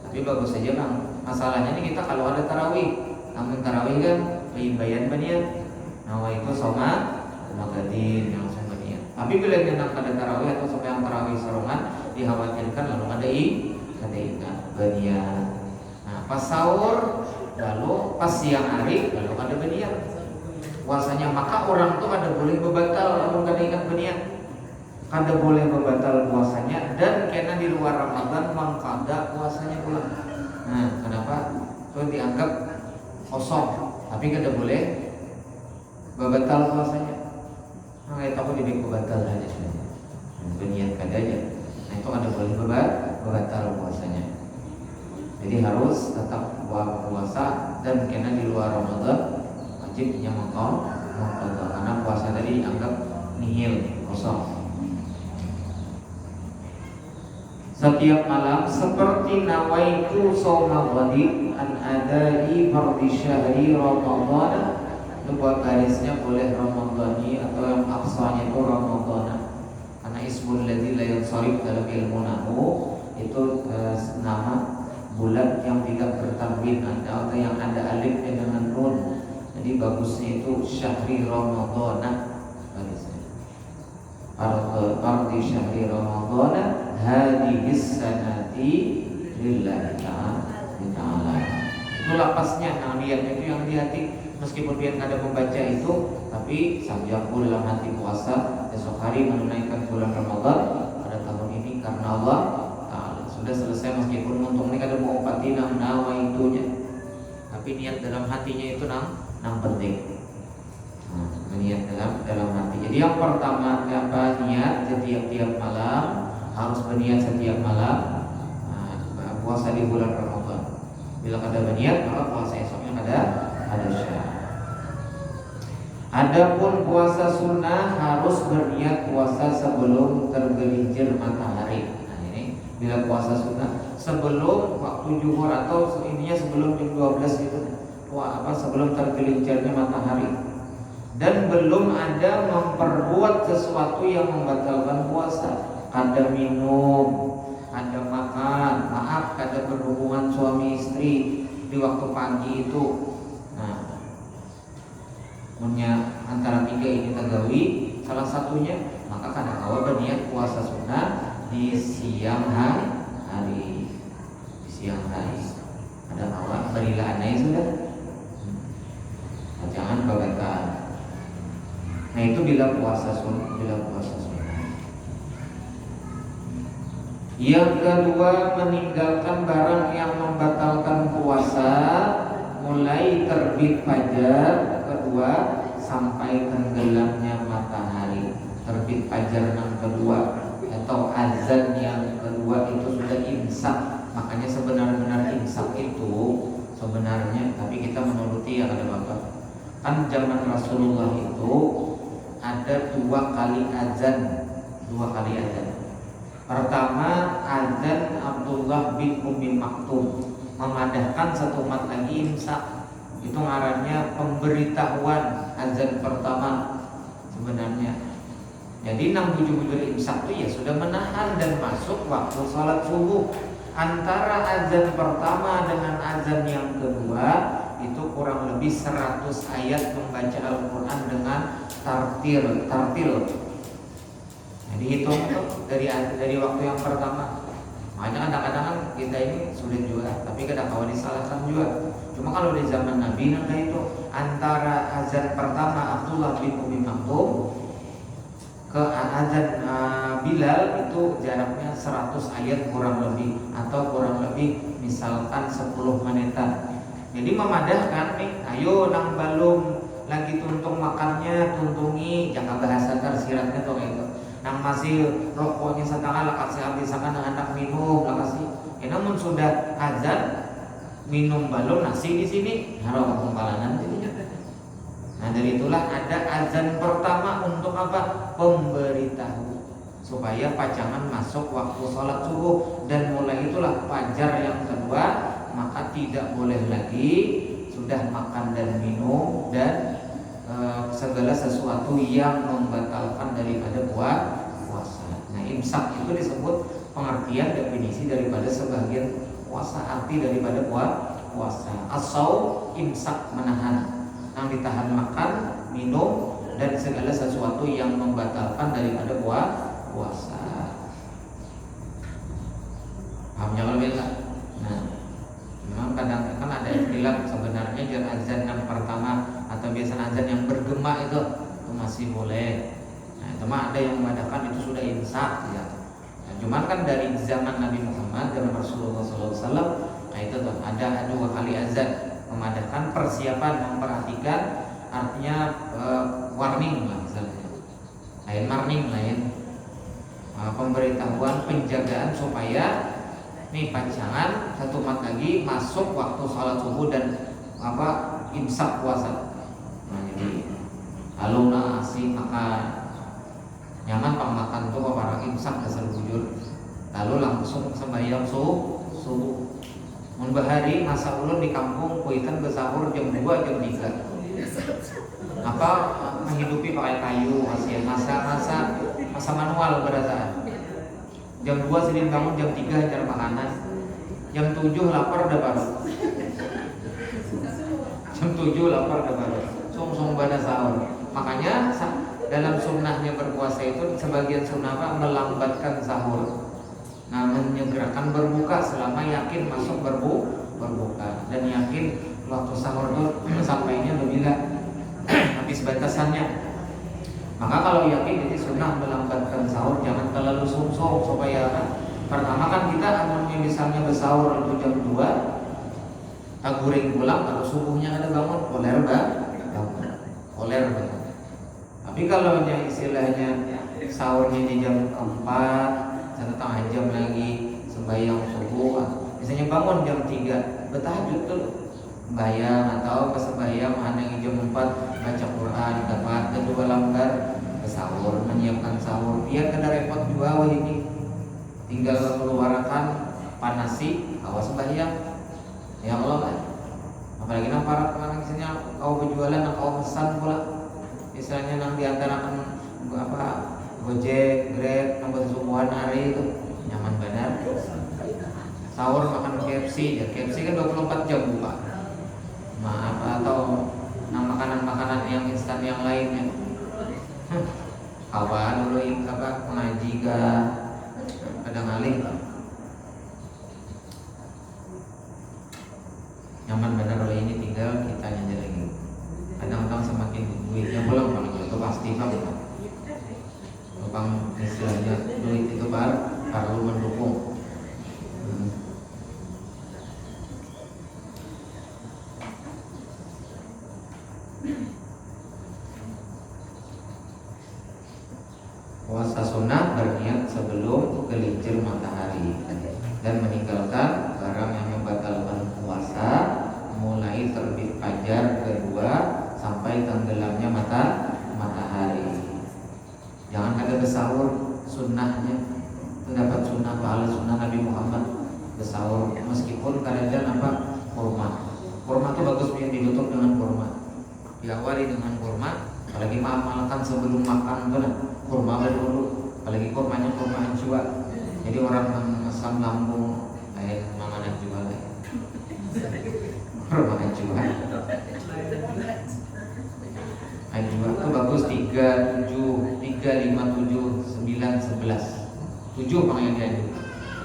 Tapi bagus saja Bang. Masalahnya ini kita kalau ada tarawih, namun tarawih kan bayan berniat. Nah, itu sama magadin yang langsung berniat. Tapi bila hendak pada tarawih atau sampai yang tarawih sorongan dikhawatirkan lalu ada ingat berniat. Nah, pas sahur lalu pas siang hari lalu ada berniat puasanya, maka orang tuh ada boleh bebatal lalu kada ingat berniat, kada boleh bebatal puasanya dan karena di luar Ramadan mengkada puasanya pula. Nah, kenapa? Itu dianggap kosong, tapi kada boleh bebatal puasanya. Nah, itu aku jadi bebatal aja sudah. Berniat kada aja. Nah, itu kada boleh bebatal puasanya. Jadi harus tetap puasa dan karena di luar Ramadan wajibnya mengqadha karena puasa tadi dianggap nihil, kosong. Setiap malam seperti nawaitu shauma ghadi, an adai fardhi syahri Ramadan. Itu buat garisnya boleh Ramadhani atau yang aksanya itu Ramadhana. Karena ismul ladzi la yansharif dalam ilmu nahwu itu nama bulan yang tidak bertanwin atau yang ada alif dengan nun. Jadi bagusnya itu syahri Ramadhana garisnya. Fardhi syahri Ramadhana hadhihi sanati lillahi ta'ala. Itu lapasnya, nah niatnya itu yang di hati. Meskipun dia ada membaca itu, tapi sambil dalam hati puasa esok hari menunaikan bulan Ramadan pada tahun ini karena Allah Ta'ala. Sudah selesai meskipun untung ini ada mau opati nama itunya, tapi niat dalam hatinya itu nang penting. Niat dalam hati. Jadi yang pertama apa, niat setiap malam, harus berniat setiap malam puasa di bulan Ramadan. Bila ada berniat maka puasa esoknya ada syah. Adapun puasa sunnah harus berniat puasa sebelum tergelincir matahari. Nah ini bila puasa sunnah sebelum waktu zuhur atau intinya sebelum jam 12 itu, sebelum tergelincirnya matahari. Dan belum ada memperbuat sesuatu yang membatalkan puasa. Kada minum, kada makan, kada berhubungan suami istri di waktu pagi itu. Nah, punya antara tiga ini tagawi salah satunya, maka kada kawa berniat puasa sunnah di siang hari. Di siang hari ada kawa berilah anai sudah. Jangan batalkan. Nah itu bila puasa sunnah. Yang kedua, meninggalkan barang yang membatalkan puasa mulai terbit fajar kedua sampai tenggelamnya matahari. Terbit fajar yang kedua atau azan yang kedua itu sudah imsak. Makanya sebenar-benar imsak itu sebenarnya, tapi kita menuruti yang ada Bapak. Kan zaman Rasulullah itu ada dua kali azan. Pertama azan Abdullah bin Ummi Maktum, memadahkan satu umat lagi imsak. Itu ngarannya pemberitahuan azan pertama sebenarnya. Jadi nang bujur-bujur imsak itu ya sudah menahan dan masuk waktu salat subuh. Antara azan pertama dengan azan yang kedua itu kurang lebih 100 ayat membaca Al-Quran dengan tartil. Jadi hitung tuh dari waktu yang pertama. Makanya kadang-kadang kita ini sulit juga, tapi kadang-kadang disalahkan juga. Cuma kalau di zaman Nabi itu antara azan pertama Abdullah bin Ummi Maktum ke azan Bilal itu jaraknya 100 ayat kurang lebih, atau kurang lebih misalkan 10 menitan. Jadi memadahkan nih, ayo nang balum lagi tuntung makannya, tuntungi, jangan bahasa tersiratnya tuh itu. Nang masih rokoknya setengah lah kasih habisakan anak minum lah kasih. Namun sudah azan minum balum nasi di sini, harus kumpalangan jadinya. Nah dari itulah ada azan pertama untuk apa? Pemberitahu supaya pajangan masuk waktu sholat subuh, dan mulai itulah fajar yang kedua, maka tidak boleh lagi sudah makan dan minum dan segala sesuatu yang membatalkan daripada puasa. Nah imsak itu disebut pengertian definisi daripada sebagian puasa, arti daripada puasa. As-shaum imsak, menahan, yang ditahan makan, minum dan segala sesuatu yang membatalkan daripada puasa. Pahamnya kalau beda? Nah, memang kadang kan ada istilah sebenarnya jar azan yang pertama atau biasa azan yang bergema itu masih boleh. Nah, itu mah ada yang mengadakan itu sudah imsak ya. Nah, cuman kan dari zaman Nabi Muhammad dan Rasulullah SAW, nah itu tuh ada 2 kali azan, memadakan persiapan, memperhatikan, artinya warning lah misalnya. Lain pemberitahuan, penjagaan supaya nih pajangan satu umat lagi masuk waktu sholat subuh dan imsak puasa. Nah jadi lalu nasi makan nyaman makan tuh orang imsak dasar bujur, lalu langsung sembahyang subuh. Mun bahari masa ulun di kampung kuitan bersahur jam 2 jam 3. Maka menghidupi pakai kayu hasil masa manual berasa. Jam 2 sedang bangun, jam 3 cari makanan. Jam 7 lapar udah baru. Jam 7 lapar udah baru. Sung pada sahur. Makanya dalam sunnahnya berpuasa itu sebagian sunnah melambatkan sahur. Nah, menyegerakan berbuka selama yakin masuk berbuka dan yakin waktu sahur itu sampainya bila habis batasannya. Maka kalau yakin jadi sunnah melambatkan sahur, jangan terlalu sungsong supaya pertama kan kita amunnya misalnya bersahur itu jam 2 taguring pulang kalau subuhnya ada bangun koler banget. Tapi kalau yang istilahnya sahurnya di jam 4 setengah jam lagi sembahyang subuh, misalnya bangun jam 3 bertahajud tuh bayang atau kesembahyang yang jam 4 baca Quran dapat kedua lambar sahur menyiapkan sahur biar kada repot juga wah ini tinggal mengeluarkan panasi awas sembahyang ya Allah kan. Apalagi nang para orang misalnya kau berjualan kau pesan pula misalnya nang diantara apa Gojek, Grab, nambah sungguhan hari itu nyaman benar. Sahur makan KFC, ya KFC kan 24 jam buka. Maaf atau makanan-makanan yang instan yang lainnya. Kawan dulu apa mengaji kadang alih. Nyaman benar oleh ini tinggal kita nyanyi lagi. Kadang-kadang semakin duitnya pulang kalau itu pasti kan. Bang istilahnya duit itu perlu mendukung. Puasa sunnah berniat sebelum gelincir matahari dan meninggalkan barang yang membatalkan puasa mulai terbit fajar kedua sampai tenggelamnya matahari. Jangan ada bersahur sunnahnya terdapat sunnah pahala sunnah Nabi Muhammad bersahur meskipun kadang apa kurma itu bagus yang ditutup dengan kurma diawali dengan kurma apalagi makan sebelum makan tuh kurma dulu apalagi kurmanya kurma anjua jadi orang memesan lambung mangan anjua kurma anjua Anjua itu bagus 3, 7, 3, 5, 7, 9, 11 7 makanya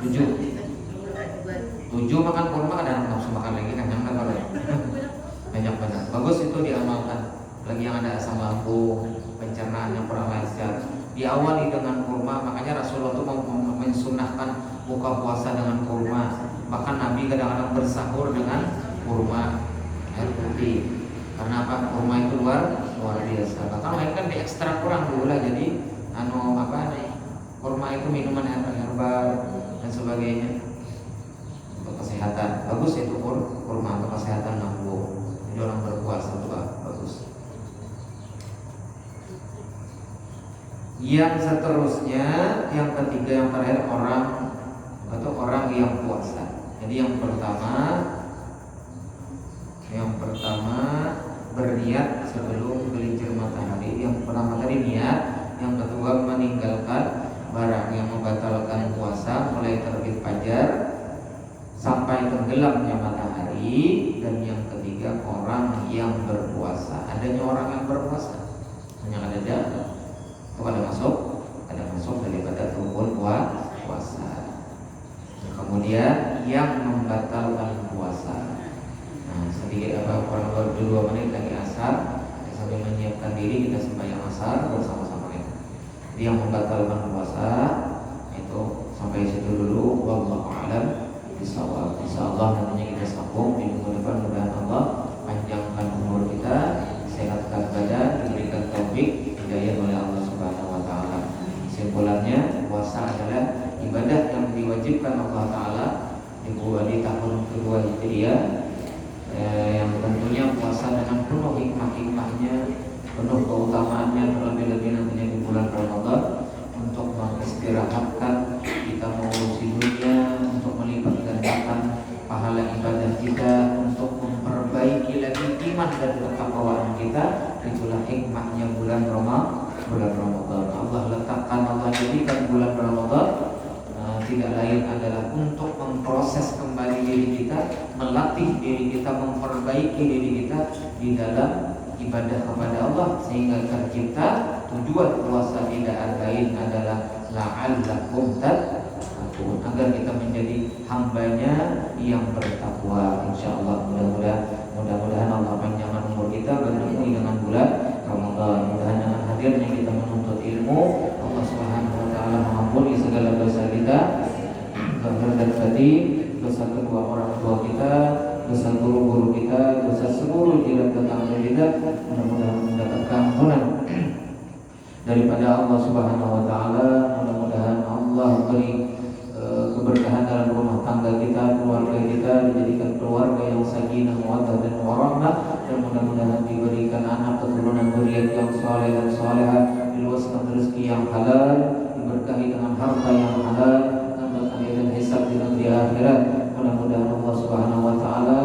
dia 7 makan kurma kadang nafsu makan lagi kenyang kan kalau banyak banget bagus itu diamalkan lagi yang ada asam lambung pencernaan yang kurang lancar diawali dengan kurma makanya Rasulullah itu mensunahkan buka puasa dengan kurma bahkan Nabi kadang-kadang bersahur dengan kurma air putih karena apa kurma itu luar biasa bahkan lain kan diekstrak kurang gula jadi kurma itu minuman herbal dan sebagainya untuk kesehatan bagus itu kurma untuk kesehatan lambung jadi orang berpuasa juga bagus. Yang seterusnya yang ketiga yang terakhir orang yang puasa jadi yang pertama berniat sebelum gelincir matahari yang pertama tadi niat yang kedua meninggalkan barang yang membatalkan puasa mulai terbit fajar sampai tenggelamnya matahari dan yang ketiga orang yang berpuasa adanya orang yang berpuasa yang ada itu ada masuk daripada tubuh puasa kemudian yang membatalkan puasa sedikit kurang 2 menit lagi asar sambil menyiapkan diri kita sembahyang asar bersama-sama ya. Jadi yang membatalkan puasa itu sampai situ dulu wallahu a'lam bishawab. Insyaallah nantinya kita sambung di minggu depan mudah-mudahan Allah panjangkan umur kita sehatkan badan diberikan taufik hidayah oleh Allah Subhanahu wa taala. Kesimpulannya puasa adalah ibadah yang diwajibkan Allah taala di tahun kedua Hijriah yang tentunya puasa dengan penuh hikmah-hikmahnya, penuh keutamaannya terlebih-lebih nantinya di bulan Ramadan untuk mengistirahatkan kita mengurusi dunia, untuk melipat gandakan pahala ibadah menjadikan bulan Ramadan tidak lain adalah untuk memproses kembali diri kita, melatih diri kita, memperbaiki diri kita di dalam ibadah kepada Allah, sehingga tercipta tujuan puasa tidak lain adalah la'allakum tattaqun, agar kita menjadi hambanya yang bertakwa. Insyaallah mudah-mudahan Allah panjangkan umur kita bertemu dengan bulan Ramadan. Mudah-mudahan dengan hadirnya kita menuntut ilmu, Allah Subhanahu wa taala mengampuni segala dosa kita, zahir dan batin, dosa kedua orang tua kita, dosa guru-guru kita, dosa seluruh jiran tetangga kita. Mudah-mudahan mendapatkan ampunan daripada Allah Subhanahu wa taala. Mudah-mudahan Allah beri keberkahan dalam rumah tangga kita, keluarga kita dijadikan keluarga yang sakinah, mawaddah dan warahmah, dan mudah-mudahan diberikan anak keturunan zuriat yang saleh dan salehah, diluaskan rezeki yang halal, diberkahi dengan harta yang halal, dan hisab di negeri akhirat. Mudah-mudahan Allah Subhanahu wa taala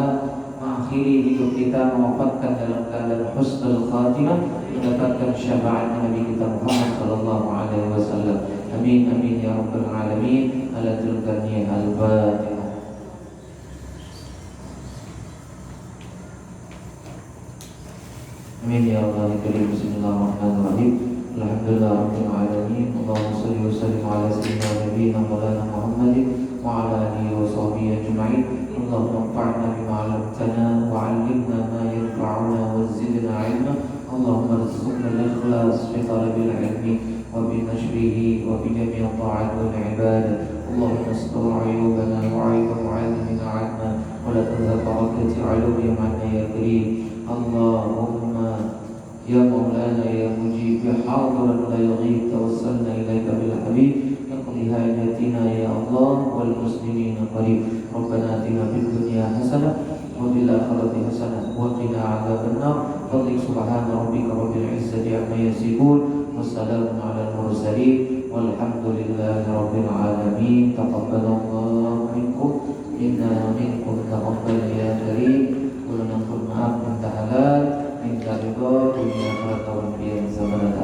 mengakhiri hidup kita, mewafatkan dalam keadaan husnul khatimah, mendapatkan syafaat Nabi kita Muhammad sallallahu alaihi wasallam. Amin amin ya rabbal alamin. Ala tilkani al-Fatihah. Amin ya Allah. Bismillahirrahmanirrahim. Alhamdulillah rabbil alamin. Allahumma shalli wa sallim ala sayyidina nabiyyina maulana Muhammadin wa ala alihi wa sahbihi ajma'in. Allahumma anfa'na bima 'allamtana wa 'allimna ma yanfa'una wa zidna 'ilma. Allahumma arzuqna al-ikhlas fi talabil 'ilmi wa bi nashrihi wa bi jami'i ta'at wal 'ibadah. Allahumma astur 'uyubana wa 'ayba mu'allimina 'alma wa la tadhhab barakati 'ulumi ma'na ya karim. Allahumma ya maulana ya mujib ya hadiran la yaghib, tawassalna ilaika bil habib yaqdi hajatina ya Allah wal muslimina qarib. Rabbana atina fid dunya hasanah wa fil akhirati hasanah wa qina adzabannar. Fadlik subhana rabbika rabbil izzati amma yasifun, wassalamun ala mursalin, walhamdulillahi rabbil alamin. Taqabbalallahu minkum inna minkum taqabbal ya karim. Wa lanaqul maaf minta halal minta ridha dunia akhirat wa biya zaman